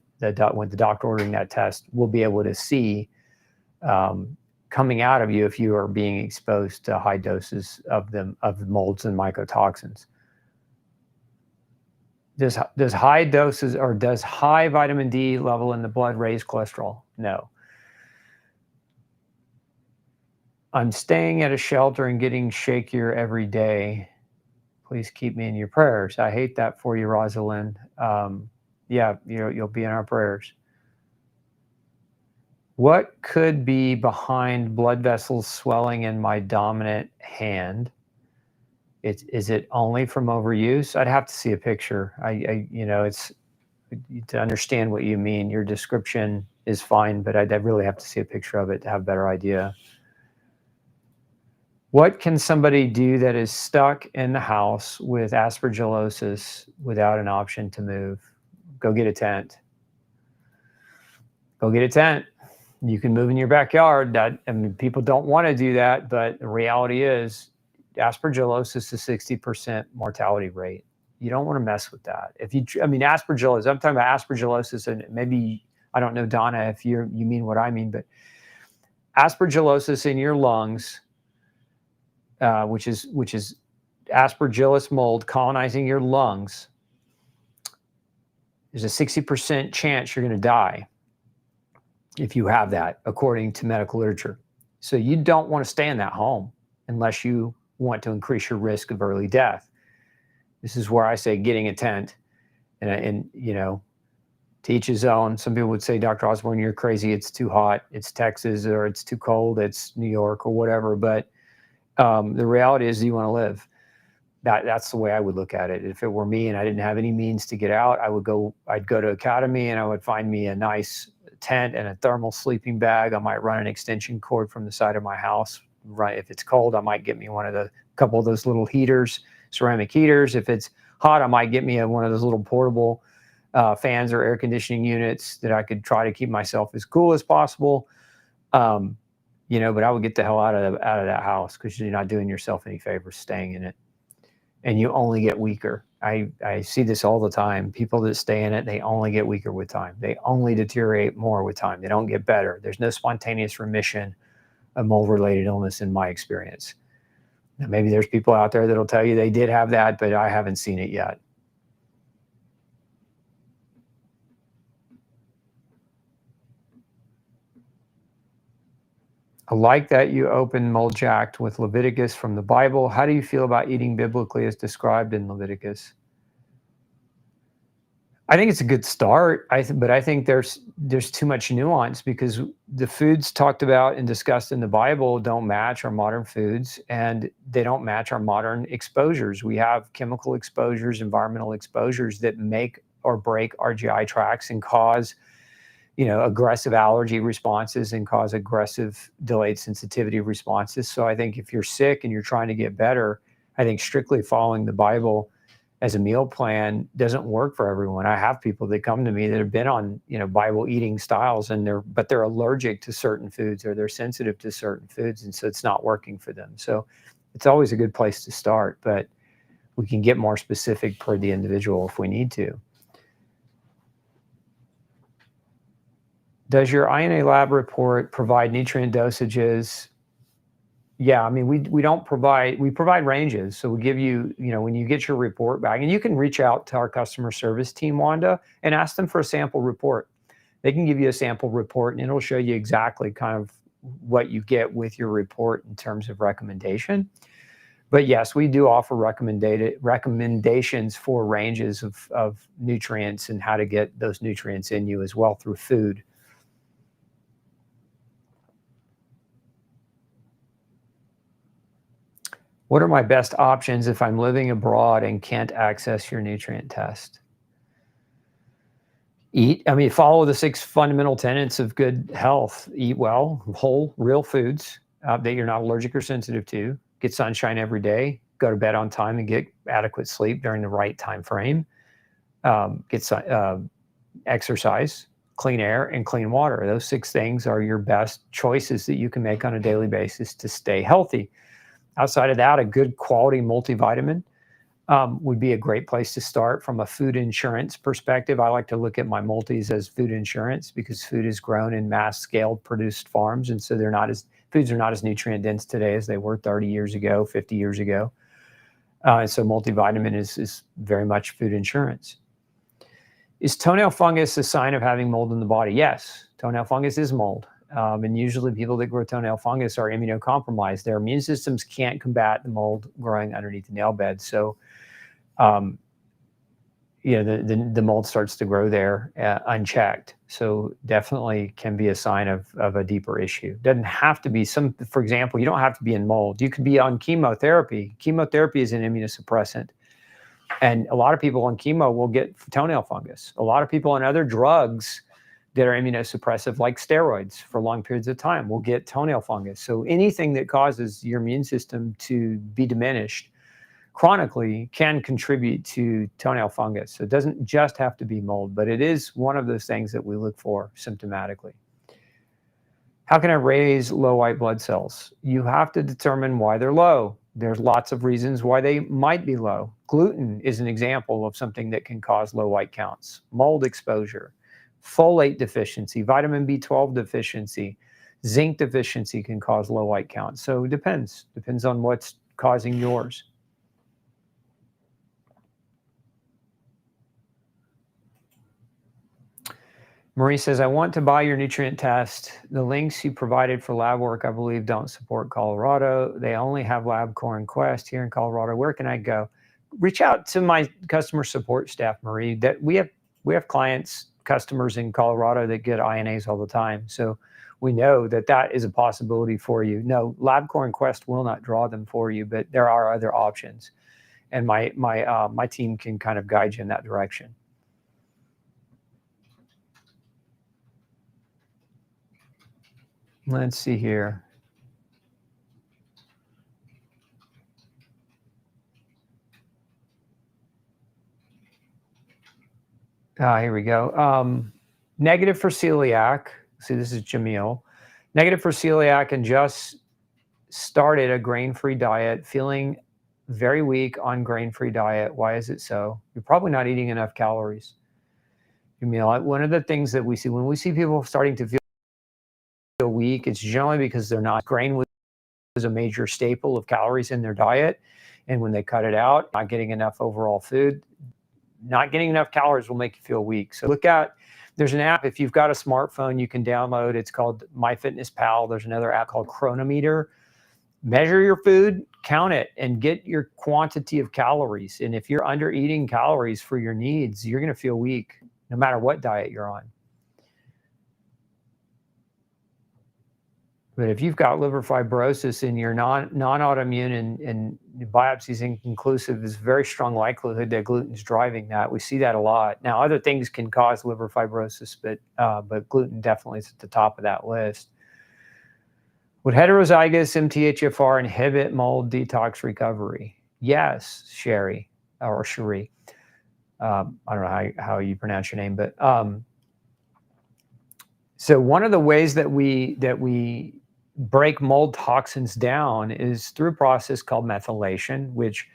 when the doctor ordering that test will be able to see coming out of you if you are being exposed to high doses of molds and mycotoxins. Does high doses, or does high vitamin D level in the blood raise cholesterol? No. I'm staying at a shelter and getting shakier every day. Please keep me in your prayers. I hate that for you, Rosalind. Yeah, you'll be in our prayers. What could be behind blood vessels swelling in my dominant hand? Is it only from overuse? I'd have to see a picture. It's to understand what you mean. Your description is fine, but I'd really have to see a picture of it to have a better idea. What can somebody do that is stuck in the house with aspergillosis without an option to move? Go get a tent. Go get a tent. You can move in your backyard. People don't want to do that, but the reality is aspergillosis is 60% mortality rate. You don't want to mess with that. Aspergillosis, I'm talking about aspergillosis, and maybe, I don't know, Donna, if you mean what I mean, but aspergillosis in your lungs, which is aspergillus mold colonizing your lungs, there's a 60% chance you're going to die if you have that, according to medical literature. So you don't want to stay in that home unless you want to increase your risk of early death. This is where I say getting a tent, and to each his own. Some people would say, Dr. Osborne, you're crazy. It's too hot. It's Texas, or it's too cold. It's New York, or whatever. But the reality is, you want to live. That's the way I would look at it. If it were me and I didn't have any means to get out, I'd go to Academy and I would find me a nice tent and a thermal sleeping bag. I might run an extension cord from the side of my house. Right, if it's cold, I might get me couple of those little heaters, ceramic heaters. If it's hot, I might get me one of those little portable fans or air conditioning units that I could try to keep myself as cool as possible. But I would get the hell out of that house, because you're not doing yourself any favors staying in it, and you only get weaker. I see this all the time. People that stay in it, they only get weaker with time. They only deteriorate more with time. They don't get better. There's no spontaneous remission of mold-related illness in my experience. Now, maybe there's people out there that'll tell you they did have that, but I haven't seen it yet. I like that you open Mold Jacked with Leviticus from the Bible. How do you feel about eating biblically as described in Leviticus? I think it's a good start, but I think there's too much nuance because the foods talked about and discussed in the Bible don't match our modern foods, and they don't match our modern exposures. We have chemical exposures, environmental exposures that make or break our GI tracts and cause, aggressive allergy responses and cause aggressive delayed sensitivity responses. So I think if you're sick and you're trying to get better, I think strictly following the Bible as a meal plan doesn't work for everyone. I have people that come to me that have been on, Bible eating styles but they're allergic to certain foods or they're sensitive to certain foods. And so it's not working for them. So it's always a good place to start, but we can get more specific per the individual if we need to. Does your INA lab report provide nutrient dosages? Yeah, I mean, we provide ranges. So we give you, when you get your report back, and you can reach out to our customer service team, Wanda, and ask them for a sample report. They can give you a sample report and it'll show you exactly kind of what you get with your report in terms of recommendation. But yes, we do offer recommendations for ranges of nutrients and how to get those nutrients in you as well through food. What are my best options if I'm living abroad and can't access your nutrient test? Follow the 6 fundamental tenets of good health. Eat well, whole, real foods that you're not allergic or sensitive to. Get sunshine every day. Go to bed on time and get adequate sleep during the right time frame. Exercise, clean air, and clean water. Those 6 things are your best choices that you can make on a daily basis to stay healthy. Outside of that, a good quality multivitamin would be a great place to start from a food insurance perspective. I like to look at my multis as food insurance because food is grown in mass scale produced farms. And so foods are not as nutrient dense today as they were 30 years ago, 50 years ago. And so multivitamin is very much food insurance. Is toenail fungus a sign of having mold in the body? Yes, toenail fungus is mold. And usually people that grow toenail fungus are immunocompromised. Their immune systems can't combat the mold growing underneath the nail bed. So, the mold starts to grow there unchecked. So definitely can be a sign of a deeper issue. Doesn't have to be for example, you don't have to be in mold. You could be on chemotherapy. Chemotherapy is an immunosuppressant. And a lot of people on chemo will get toenail fungus. A lot of people on other drugs that are immunosuppressive, like steroids for long periods of time, will get toenail fungus. So anything that causes your immune system to be diminished chronically can contribute to toenail fungus. So it doesn't just have to be mold, but it is one of those things that we look for symptomatically. How can I raise low white blood cells? You have to determine why they're low. There's lots of reasons why they might be low. Gluten is an example of something that can cause low white counts. Mold exposure, folate deficiency, vitamin B12 deficiency, zinc deficiency can cause low white counts. So it depends on what's causing yours. Marie says, I want to buy your nutrient test. The links you provided for lab work, I believe, don't support Colorado. They only have LabCorp and Quest here in Colorado. Where can I go? Reach out to my customer support staff, Marie. That we have clients, customers in Colorado that get INAs all the time. So we know that is a possibility for you. No, LabCorp and Quest will not draw them for you, but there are other options. And my team can kind of guide you in that direction. Let's see here. Here we go. Negative for celiac. See, this is Jamil. Negative for celiac and just started a grain-free diet, feeling very weak on grain-free diet. Why is it so? You're probably not eating enough calories. Jamil, one of the things that we see when we see people starting to feel weak, it's generally because they're not. Grain was a major staple of calories in their diet, and when they cut it out, not getting enough overall food, not getting enough calories will make you feel weak. So look at There's an app, if you've got a smartphone, you can download. It's called MyFitnessPal. There's another app called Chronometer. Measure your food, count it, and get your quantity of calories. And if you're under eating calories for your needs, you're going to feel weak no matter what diet you're on. But if you've got liver fibrosis and you're non-autoimmune and biopsy's inconclusive, there's a very strong likelihood that gluten's driving that. We see that a lot. Now, other things can cause liver fibrosis, but gluten definitely is at the top of that list. Would heterozygous MTHFR inhibit mold detox recovery? Yes, Sherry, or Cherie. I don't know how you pronounce your name, but so one of the ways that we break mold toxins down is through a process called methylation, which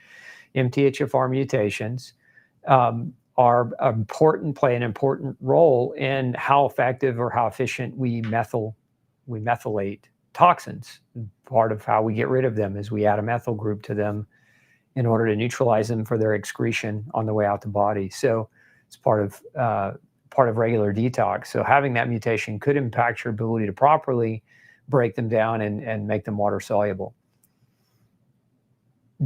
MTHFR mutations play an important role in how effective or how efficient we methylate toxins. Part of how we get rid of them is we add a methyl group to them in order to neutralize them for their excretion on the way out the body. So it's part of regular detox. So having that mutation could impact your ability to properly break them down and make them water soluble.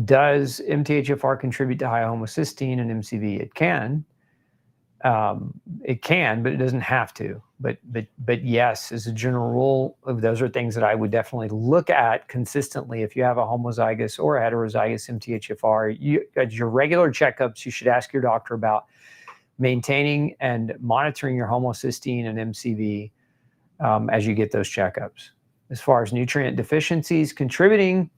Does MTHFR contribute to high homocysteine and MCV? It can. But it doesn't have to. But yes, as a general rule, those are things that I would definitely look at consistently. If you have a homozygous or a heterozygous MTHFR, at your regular checkups, you should ask your doctor about maintaining and monitoring your homocysteine and MCV as you get those checkups. As far as nutrient deficiencies contributing,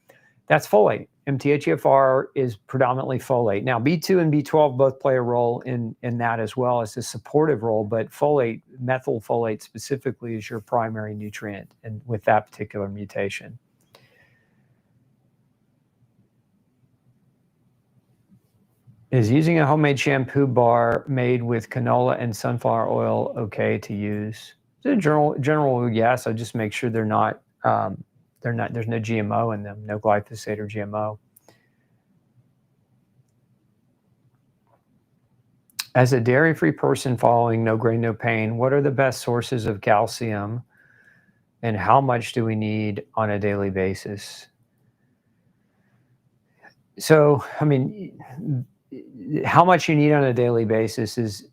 that's folate. MTHFR is predominantly folate. Now, B2 and B12 both play a role in that as well as a supportive role, but folate, methylfolate specifically, is your primary nutrient and with that particular mutation. Is using a homemade shampoo bar made with canola and sunflower oil okay to use? In general, yes. I just make sure there's no GMO in them, no glyphosate or GMO. As a dairy-free person following No Grain, No Pain, what are the best sources of calcium and how much do we need on a daily basis? So, I mean, how much you need on a daily basis is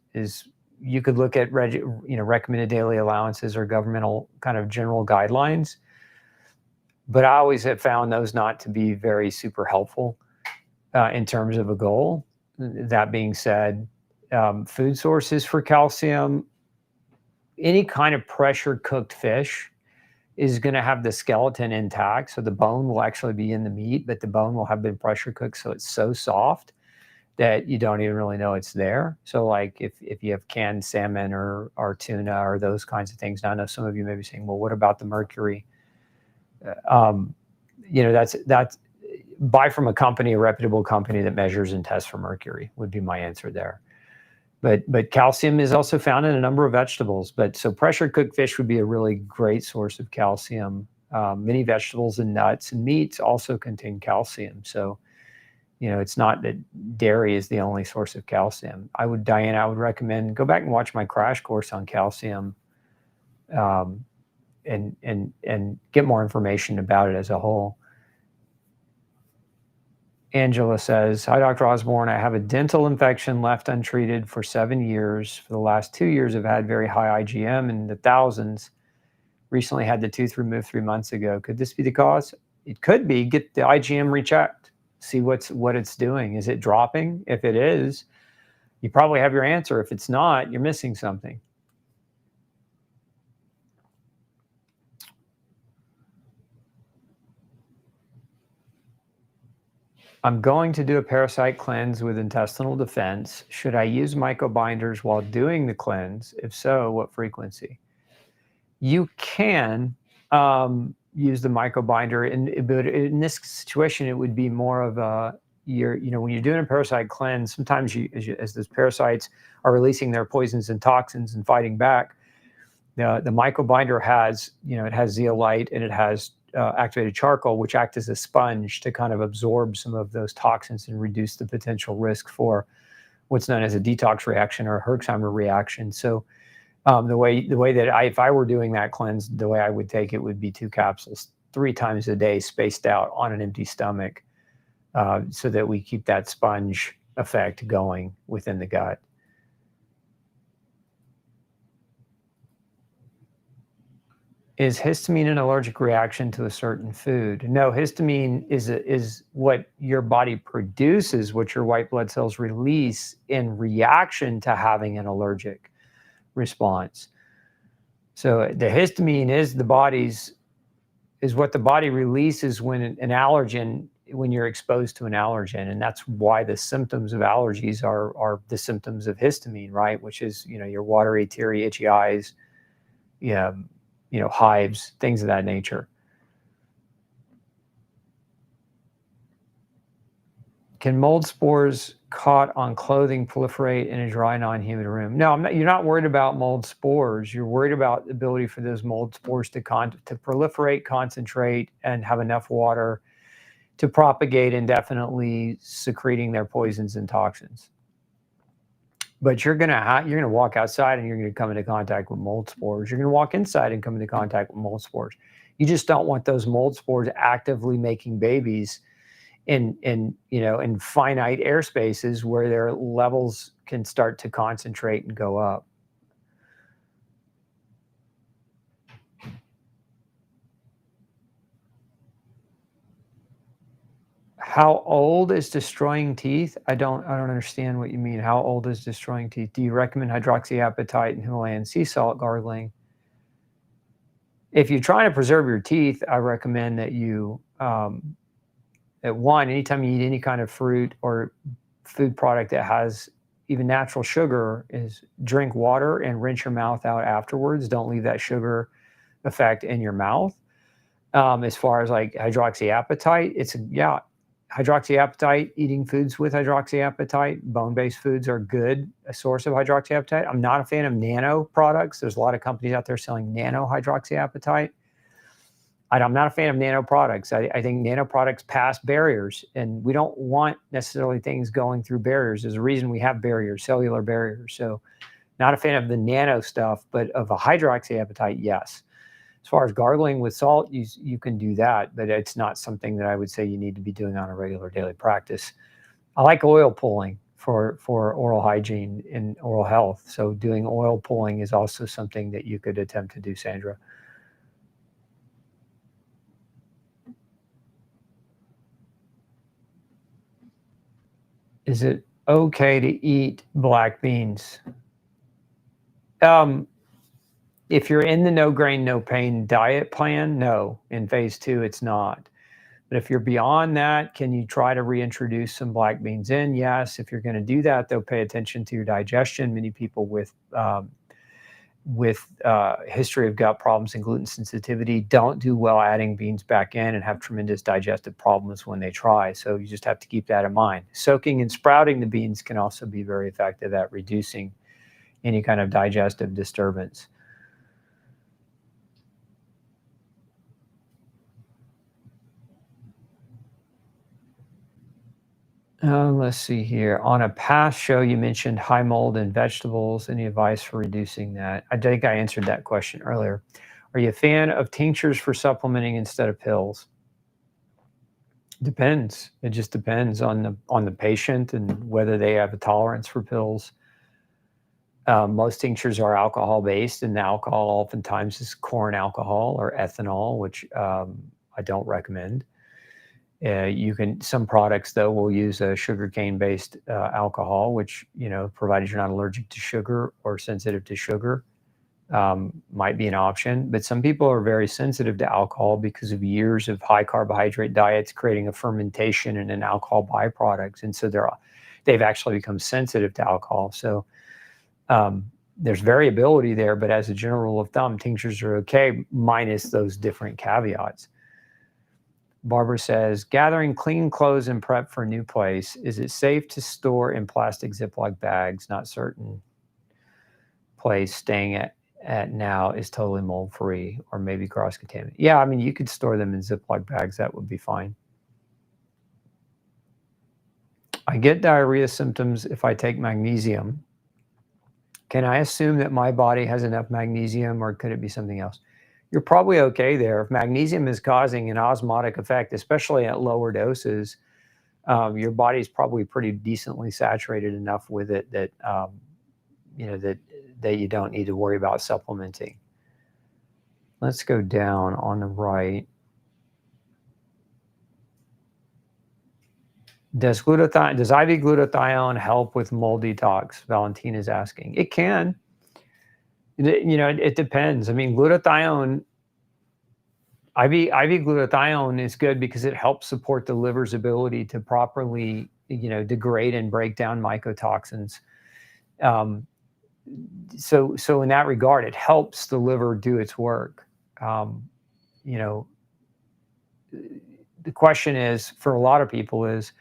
you could look at recommended daily allowances or governmental kind of general guidelines, but I always have found those not to be very super helpful in terms of a goal. That being said, food sources for calcium, any kind of pressure cooked fish is going to have the skeleton intact, so the bone will actually be in the meat, but the bone will have been pressure cooked, so it's so soft that you don't even really know it's there. So like if you have canned salmon or tuna or those kinds of things, now I know some of you may be saying, well, what about the mercury? That's buy from a reputable company that measures and tests for mercury would be my answer there. But calcium is also found in a number of vegetables. So pressure cooked fish would be a really great source of calcium. Many vegetables and nuts and meats also contain calcium. So it's not that dairy is the only source of calcium. Diana, I would recommend go back and watch my crash course on calcium, and get more information about it as a whole. Angela says, hi, Dr. Osborne. I have a dental infection left untreated for 7 years. For the last 2 years, I've had very high IgM in the thousands. Recently had the tooth removed 3 months ago. Could this be the cause? It could be. Get the IgM rechecked. See what it's doing. Is it dropping? If it is, you probably have your answer. If it's not, you're missing something. I'm going to do a parasite cleanse with intestinal defense. Should I use mycobinders while doing the cleanse? If so, what frequency? You can use the mycobinder, but in this situation, it would be more of a when you're doing a parasite cleanse, sometimes as those parasites are releasing their poisons and toxins and fighting back, the mycobinder has it has zeolite and it has activated charcoal, which act as a sponge to kind of absorb some of those toxins and reduce the potential risk for what's known as a detox reaction or a Herxheimer reaction. So The way that if I were doing that cleanse, the way I would take it would be 2 capsules 3 times a day, spaced out on an empty stomach, so that we keep that sponge effect going within the gut. Is histamine an allergic reaction to a certain food? No, histamine is what your body produces, what your white blood cells release in reaction to having an allergic response. So the histamine is what the body releases when an allergen, when you're exposed to an allergen, and that's why the symptoms of allergies are the symptoms of histamine, right? Which is, your watery, teary, itchy eyes, hives, things of that nature. Can mold spores caught on clothing proliferate in a dry, non-humid room? No, you're not worried about mold spores. You're worried about the ability for those mold spores to proliferate, concentrate, and have enough water to propagate indefinitely, secreting their poisons and toxins. But you're gonna walk outside and you're gonna come into contact with mold spores. You're gonna walk inside and come into contact with mold spores. You just don't want those mold spores actively making babies in finite air spaces where their levels can start to concentrate and go up. How old is destroying teeth? I don't understand what you mean. How old is destroying teeth? Do you recommend hydroxyapatite and Himalayan sea salt gargling? If you're trying to preserve your teeth, I recommend that you, anytime you eat any kind of fruit or food product that has even natural sugar, is drink water and rinse your mouth out afterwards. Don't leave that sugar effect in your mouth. As far as like hydroxyapatite, hydroxyapatite, eating foods with hydroxyapatite, bone-based foods are a source of hydroxyapatite. I'm not a fan of nano products. There's a lot of companies out there selling nano hydroxyapatite. I'm not a fan of nano products. I think nano products pass barriers, and we don't want necessarily things going through barriers. There's a reason we have barriers, cellular barriers. So not a fan of the nano stuff, but of a hydroxyapatite, yes. As far as gargling with salt, you can do that, but it's not something that I would say you need to be doing on a regular daily practice. I like oil pulling for oral hygiene and oral health. So doing oil pulling is also something that you could attempt to do, Sandra. Is it okay to eat black beans? If you're in the no grain, no pain diet plan, no. In phase 2, it's not. But if you're beyond that, can you try to reintroduce some black beans in? Yes. If you're going to do that, though, pay attention to your digestion. Many people with history of gut problems and gluten sensitivity don't do well adding beans back in and have tremendous digestive problems when they try. So you just have to keep that in mind. Soaking and sprouting the beans can also be very effective at reducing any kind of digestive disturbance. Let's see here. On a past show, you mentioned high mold in vegetables. Any advice for reducing that? I think I answered that question earlier. Are you a fan of tinctures for supplementing instead of pills? Depends. It just depends on the patient and whether they have a tolerance for pills. Most tinctures are alcohol-based, and the alcohol oftentimes is corn alcohol or ethanol, which I don't recommend. Some products though will use a sugarcane-based alcohol, which, provided you're not allergic to sugar or sensitive to sugar, might be an option. But some people are very sensitive to alcohol because of years of high carbohydrate diets creating a fermentation and an alcohol byproducts, and so they've actually become sensitive to alcohol. So there's variability there, but as a general rule of thumb, tinctures are okay, minus those different caveats. Barbara says, gathering clean clothes and prep for a new place. Is it safe to store in plastic Ziploc bags? Not certain place staying at now is totally mold-free or maybe cross-contaminated. Yeah, I mean, you could store them in Ziploc bags. That would be fine. I get diarrhea symptoms if I take magnesium. Can I assume that my body has enough magnesium, or could it be something else? You're probably okay there. If magnesium is causing an osmotic effect, especially at lower doses, your body's probably pretty decently saturated enough with it that that you don't need to worry about supplementing. Let's go down on the right. Does IV glutathione help with mold detox? Valentina is asking. It can. It depends. I mean, glutathione, IV glutathione is good because it helps support the liver's ability to properly, degrade and break down mycotoxins. So in that regard, it helps the liver do its work. The question is, for a lot of people, is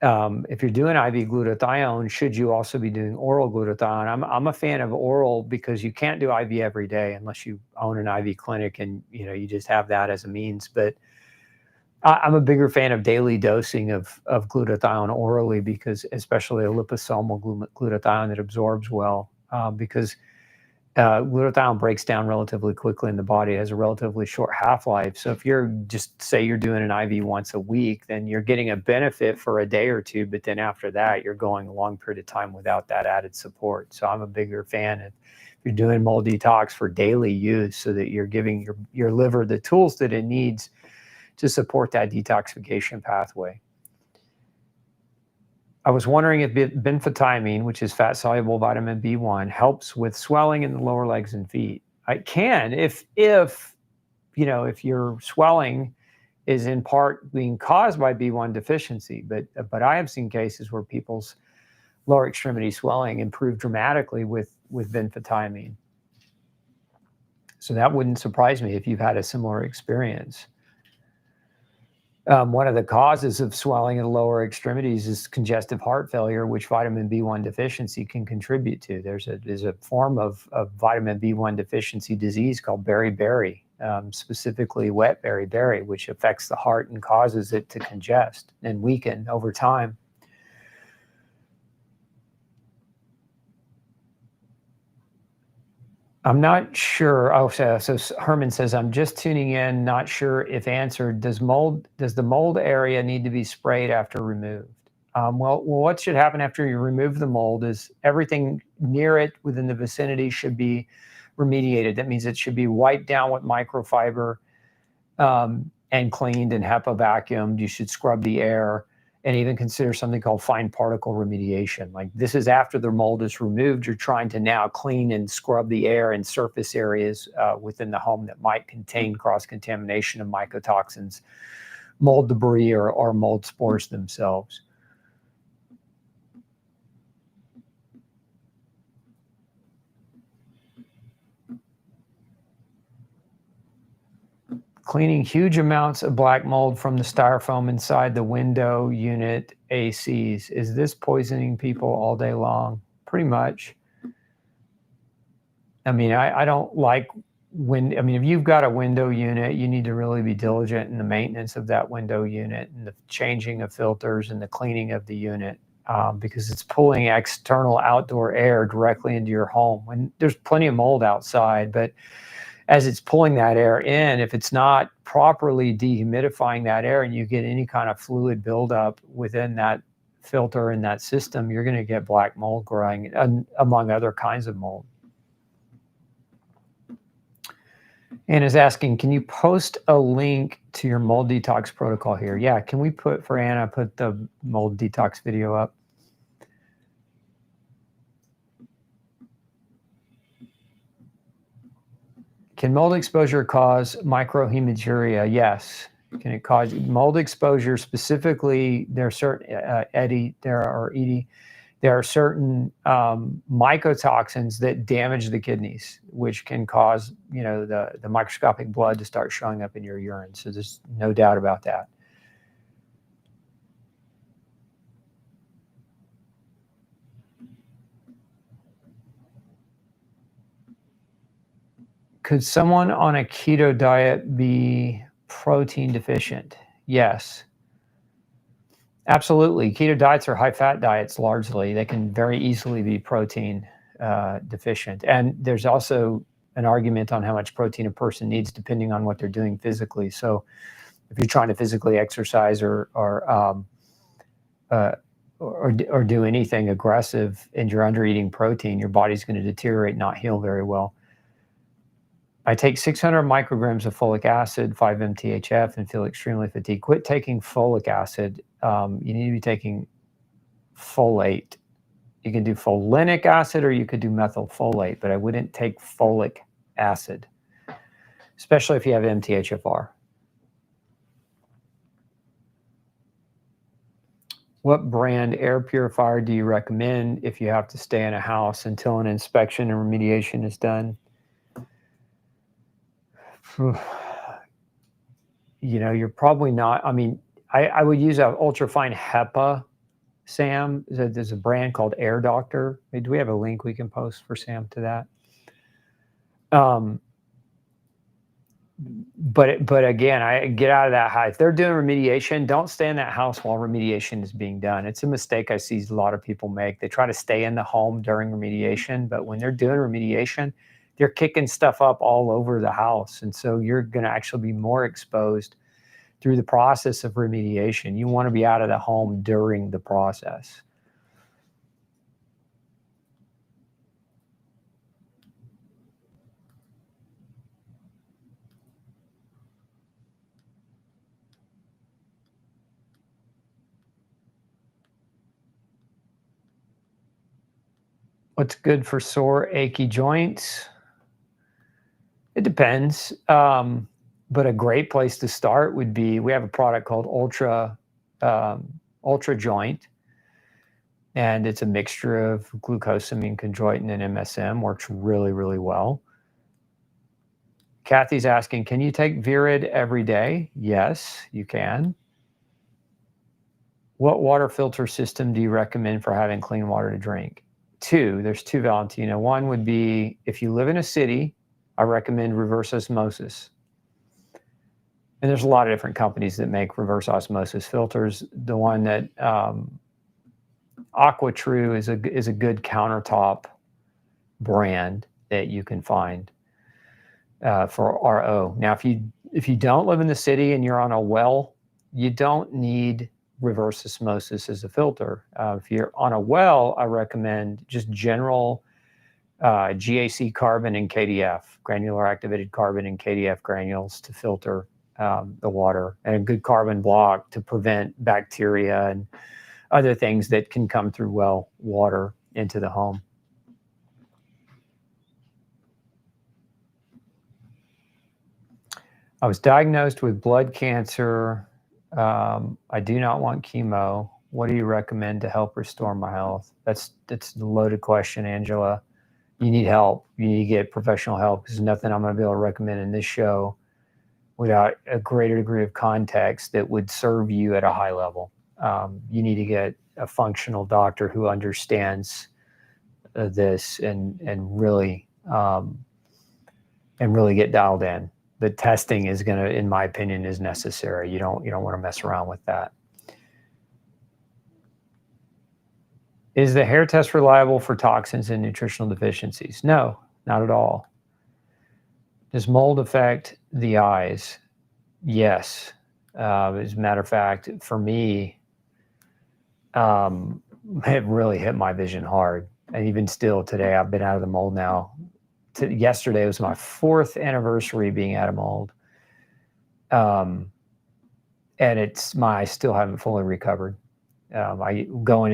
if you're doing IV glutathione, should you also be doing oral glutathione? I'm a fan of oral because you can't do IV every day unless you own an IV clinic and you just have that as a means. But I'm a bigger fan of daily dosing of glutathione orally, because especially a liposomal glutathione that absorbs well, because glutathione breaks down relatively quickly in the body. It has a relatively short half-life. So if you're you're doing an IV once a week, then you're getting a benefit for a day or two, but then after that, you're going a long period of time without that added support. So I'm a bigger fan of, if you're doing mold detox for daily use, so that you're giving your liver the tools that it needs to support that detoxification pathway. I was wondering if benfotiamine, which is fat-soluble vitamin B1, helps with swelling in the lower legs and feet. It can, if your swelling is in part being caused by B1 deficiency. But I have seen cases where people's lower extremity swelling improved dramatically with benfotiamine. So that wouldn't surprise me if you've had a similar experience. One of the causes of swelling in the lower extremities is congestive heart failure, which vitamin B1 deficiency can contribute to. There's a form of vitamin B1 deficiency disease called beriberi, specifically wet beriberi, which affects the heart and causes it to congest and weaken over time. I'm not sure. Oh, so Herman says, I'm just tuning in, not sure if answered. Does the mold area need to be sprayed after removed? Well, what should happen after you remove the mold is everything near it within the vicinity should be remediated. That means it should be wiped down with microfiber and cleaned and HEPA vacuumed. You should scrub the air and even consider something called fine particle remediation. Like, this is after the mold is removed. You're trying to now clean and scrub the air and surface areas within the home that might contain cross-contamination of mycotoxins, mold debris, or mold spores themselves. Cleaning huge amounts of black mold from the styrofoam inside the window unit ACs. Is this poisoning people all day long? Pretty much. I mean, I don't like if you've got a window unit, you need to really be diligent in the maintenance of that window unit and the changing of filters and the cleaning of the unit, because it's pulling external outdoor air directly into your home. And there's plenty of mold outside, but as it's pulling that air in, if it's not properly dehumidifying that air and you get any kind of fluid buildup within that filter and that system, you're going to get black mold growing, among other kinds of mold. Anna's asking, can you post a link to your mold detox protocol here? Yeah, can we put the mold detox video up? Can mold exposure cause microhematuria? Yes. Can it cause mold exposure specifically? There are certain there are certain mycotoxins that damage the kidneys, which can cause the microscopic blood to start showing up in your urine. So there's no doubt about that. Could someone on a keto diet be protein deficient? Yes. Absolutely. Keto diets are high-fat diets largely. They can very easily be protein deficient. And there's also an argument on how much protein a person needs depending on what they're doing physically. So if you're trying to physically exercise or do anything aggressive and you're under eating protein, your body's going to deteriorate, not heal very well. I take 600 micrograms of folic acid, 5 MTHF, and feel extremely fatigued. Quit taking folic acid. You need to be taking folate. You can do folinic acid or you could do methylfolate, but I wouldn't take folic acid, especially if you have MTHFR. What brand air purifier do you recommend if you have to stay in a house until an inspection and remediation is done? You know, you're probably not, I mean, I would use an ultrafine HEPA, Sam. There's a brand called Air Doctor. Do we have a link we can post for Sam to that? But again, I get out of that house. If they're doing remediation, don't stay in that house while remediation is being done. It's a mistake I see a lot of people make. They try to stay in the home during remediation, but when they're doing remediation, they're kicking stuff up all over the house. And so you're going to actually be more exposed through the process of remediation. You want to be out of the home during the process. What's good for sore, achy joints? It depends. But a great place to start would be, we have a product called Ultra Joint, and it's a mixture of glucosamine, chondroitin, and MSM. Works really, really well. Kathy's asking, can you take Virid every day? Yes, you can. What water filter system do you recommend for having clean water to drink? There's two, Valentina. One would be, if you live in a city, I recommend reverse osmosis. And there's a lot of different companies that make reverse osmosis filters. The one that AquaTrue is a good countertop brand that you can find for RO. Now, if you don't live in the city and you're on a well, you don't need reverse osmosis as a filter. If you're on a well, I recommend just general GAC carbon and KDF, granular activated carbon and KDF granules to filter the water, and a good carbon block to prevent bacteria and other things that can come through well water into the home. I was diagnosed with blood cancer. I do not want chemo. What do you recommend to help restore my health? That's a loaded question, Angela. You need help. You need to get professional help, because there's nothing I'm going to be able to recommend in this show without a greater degree of context that would serve you at a high level. You need to get a functional doctor who understands this and really get dialed in. The testing is going to, in my opinion, is necessary. You don't want to mess around with that. Is the hair test reliable for toxins and nutritional deficiencies? No, not at all. Does mold affect the eyes? Yes. As a matter of fact, for me, it really hit my vision hard. And even still today, I've been out of the mold now. Yesterday was my 4th anniversary being out of mold. And I still haven't fully recovered. Before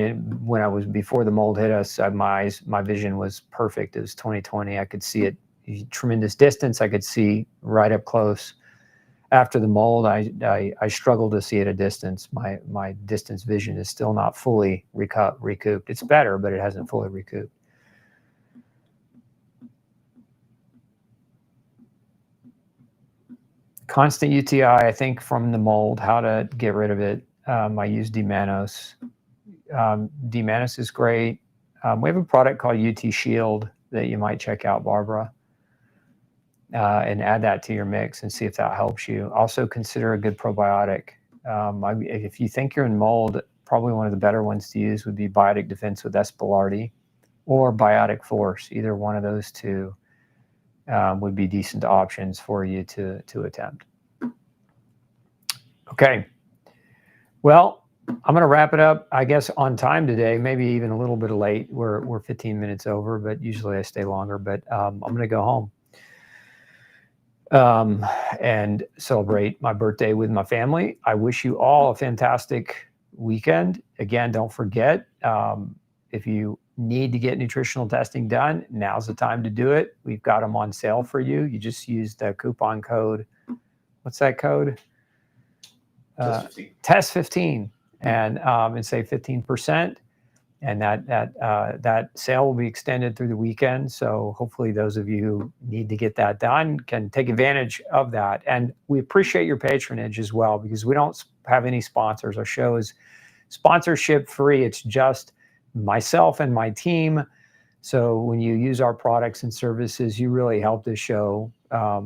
the mold hit us, my vision was perfect. It was 20/20. I could see it tremendous distance. I could see right up close. After the mold, I struggle to see at a distance. My distance vision is still not fully recouped. It's better, but it hasn't fully recouped. Constant UTI, I think, from the mold. How to get rid of it? I use D-mannose. D-mannose is great. We have a product called UT Shield that you might check out, Barbara, and add that to your mix and see if that helps you. Also consider a good probiotic. If you think you're in mold, probably one of the better ones to use would be Biotic Defense with S. boulardii or Biotic Force. Either one of those two would be decent options for you to attempt. Okay. Well, I'm going to wrap it up, I guess, on time today, maybe even a little bit late. We're 15 minutes over, but usually I stay longer. But I'm going to go home and celebrate my birthday with my family. I wish you all a fantastic weekend. Again, don't forget, if you need to get nutritional testing done, now's the time to do it. We've got them on sale for you. You just use the coupon code. What's that code? Test 15 and save 15%. And that sale will be extended through the weekend. So hopefully those of you who need to get that done can take advantage of that. And we appreciate your patronage as well, because we don't have any sponsors. Our show is sponsorship free. It's just myself and my team. So when you use our products and services, you really help this show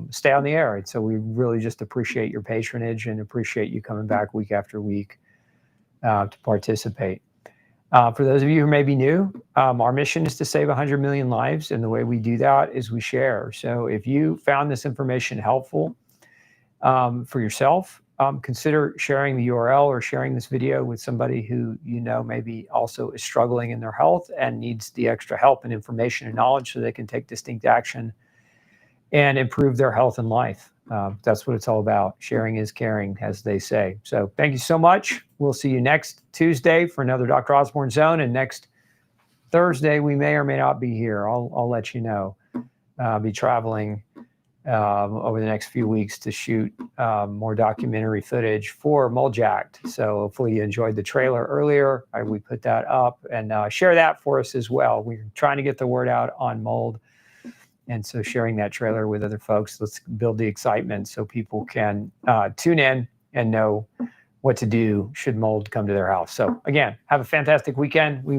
stay on the air. And so we really just appreciate your patronage and appreciate you coming back week after week to participate. For those of you who may be new, our mission is to save 100 million lives. And the way we do that is we share. So if you found this information helpful for yourself, consider sharing the URL or sharing this video with somebody who you know maybe also is struggling in their health and needs the extra help and information and knowledge so they can take distinct action and improve their health and life. That's what it's all about. Sharing is caring, as they say. So thank you so much. We'll see you next Tuesday for another Dr. Osborne Zone. And next Thursday, we may or may not be here. I'll let you know. I'll be traveling over the next few weeks to shoot more documentary footage for Mold Jacked. So hopefully you enjoyed the trailer earlier. We put that up, and share that for us as well. We're trying to get the word out on mold. And so sharing that trailer with other folks, let's build the excitement so people can tune in and know what to do should mold come to their house. So again, have a fantastic weekend. We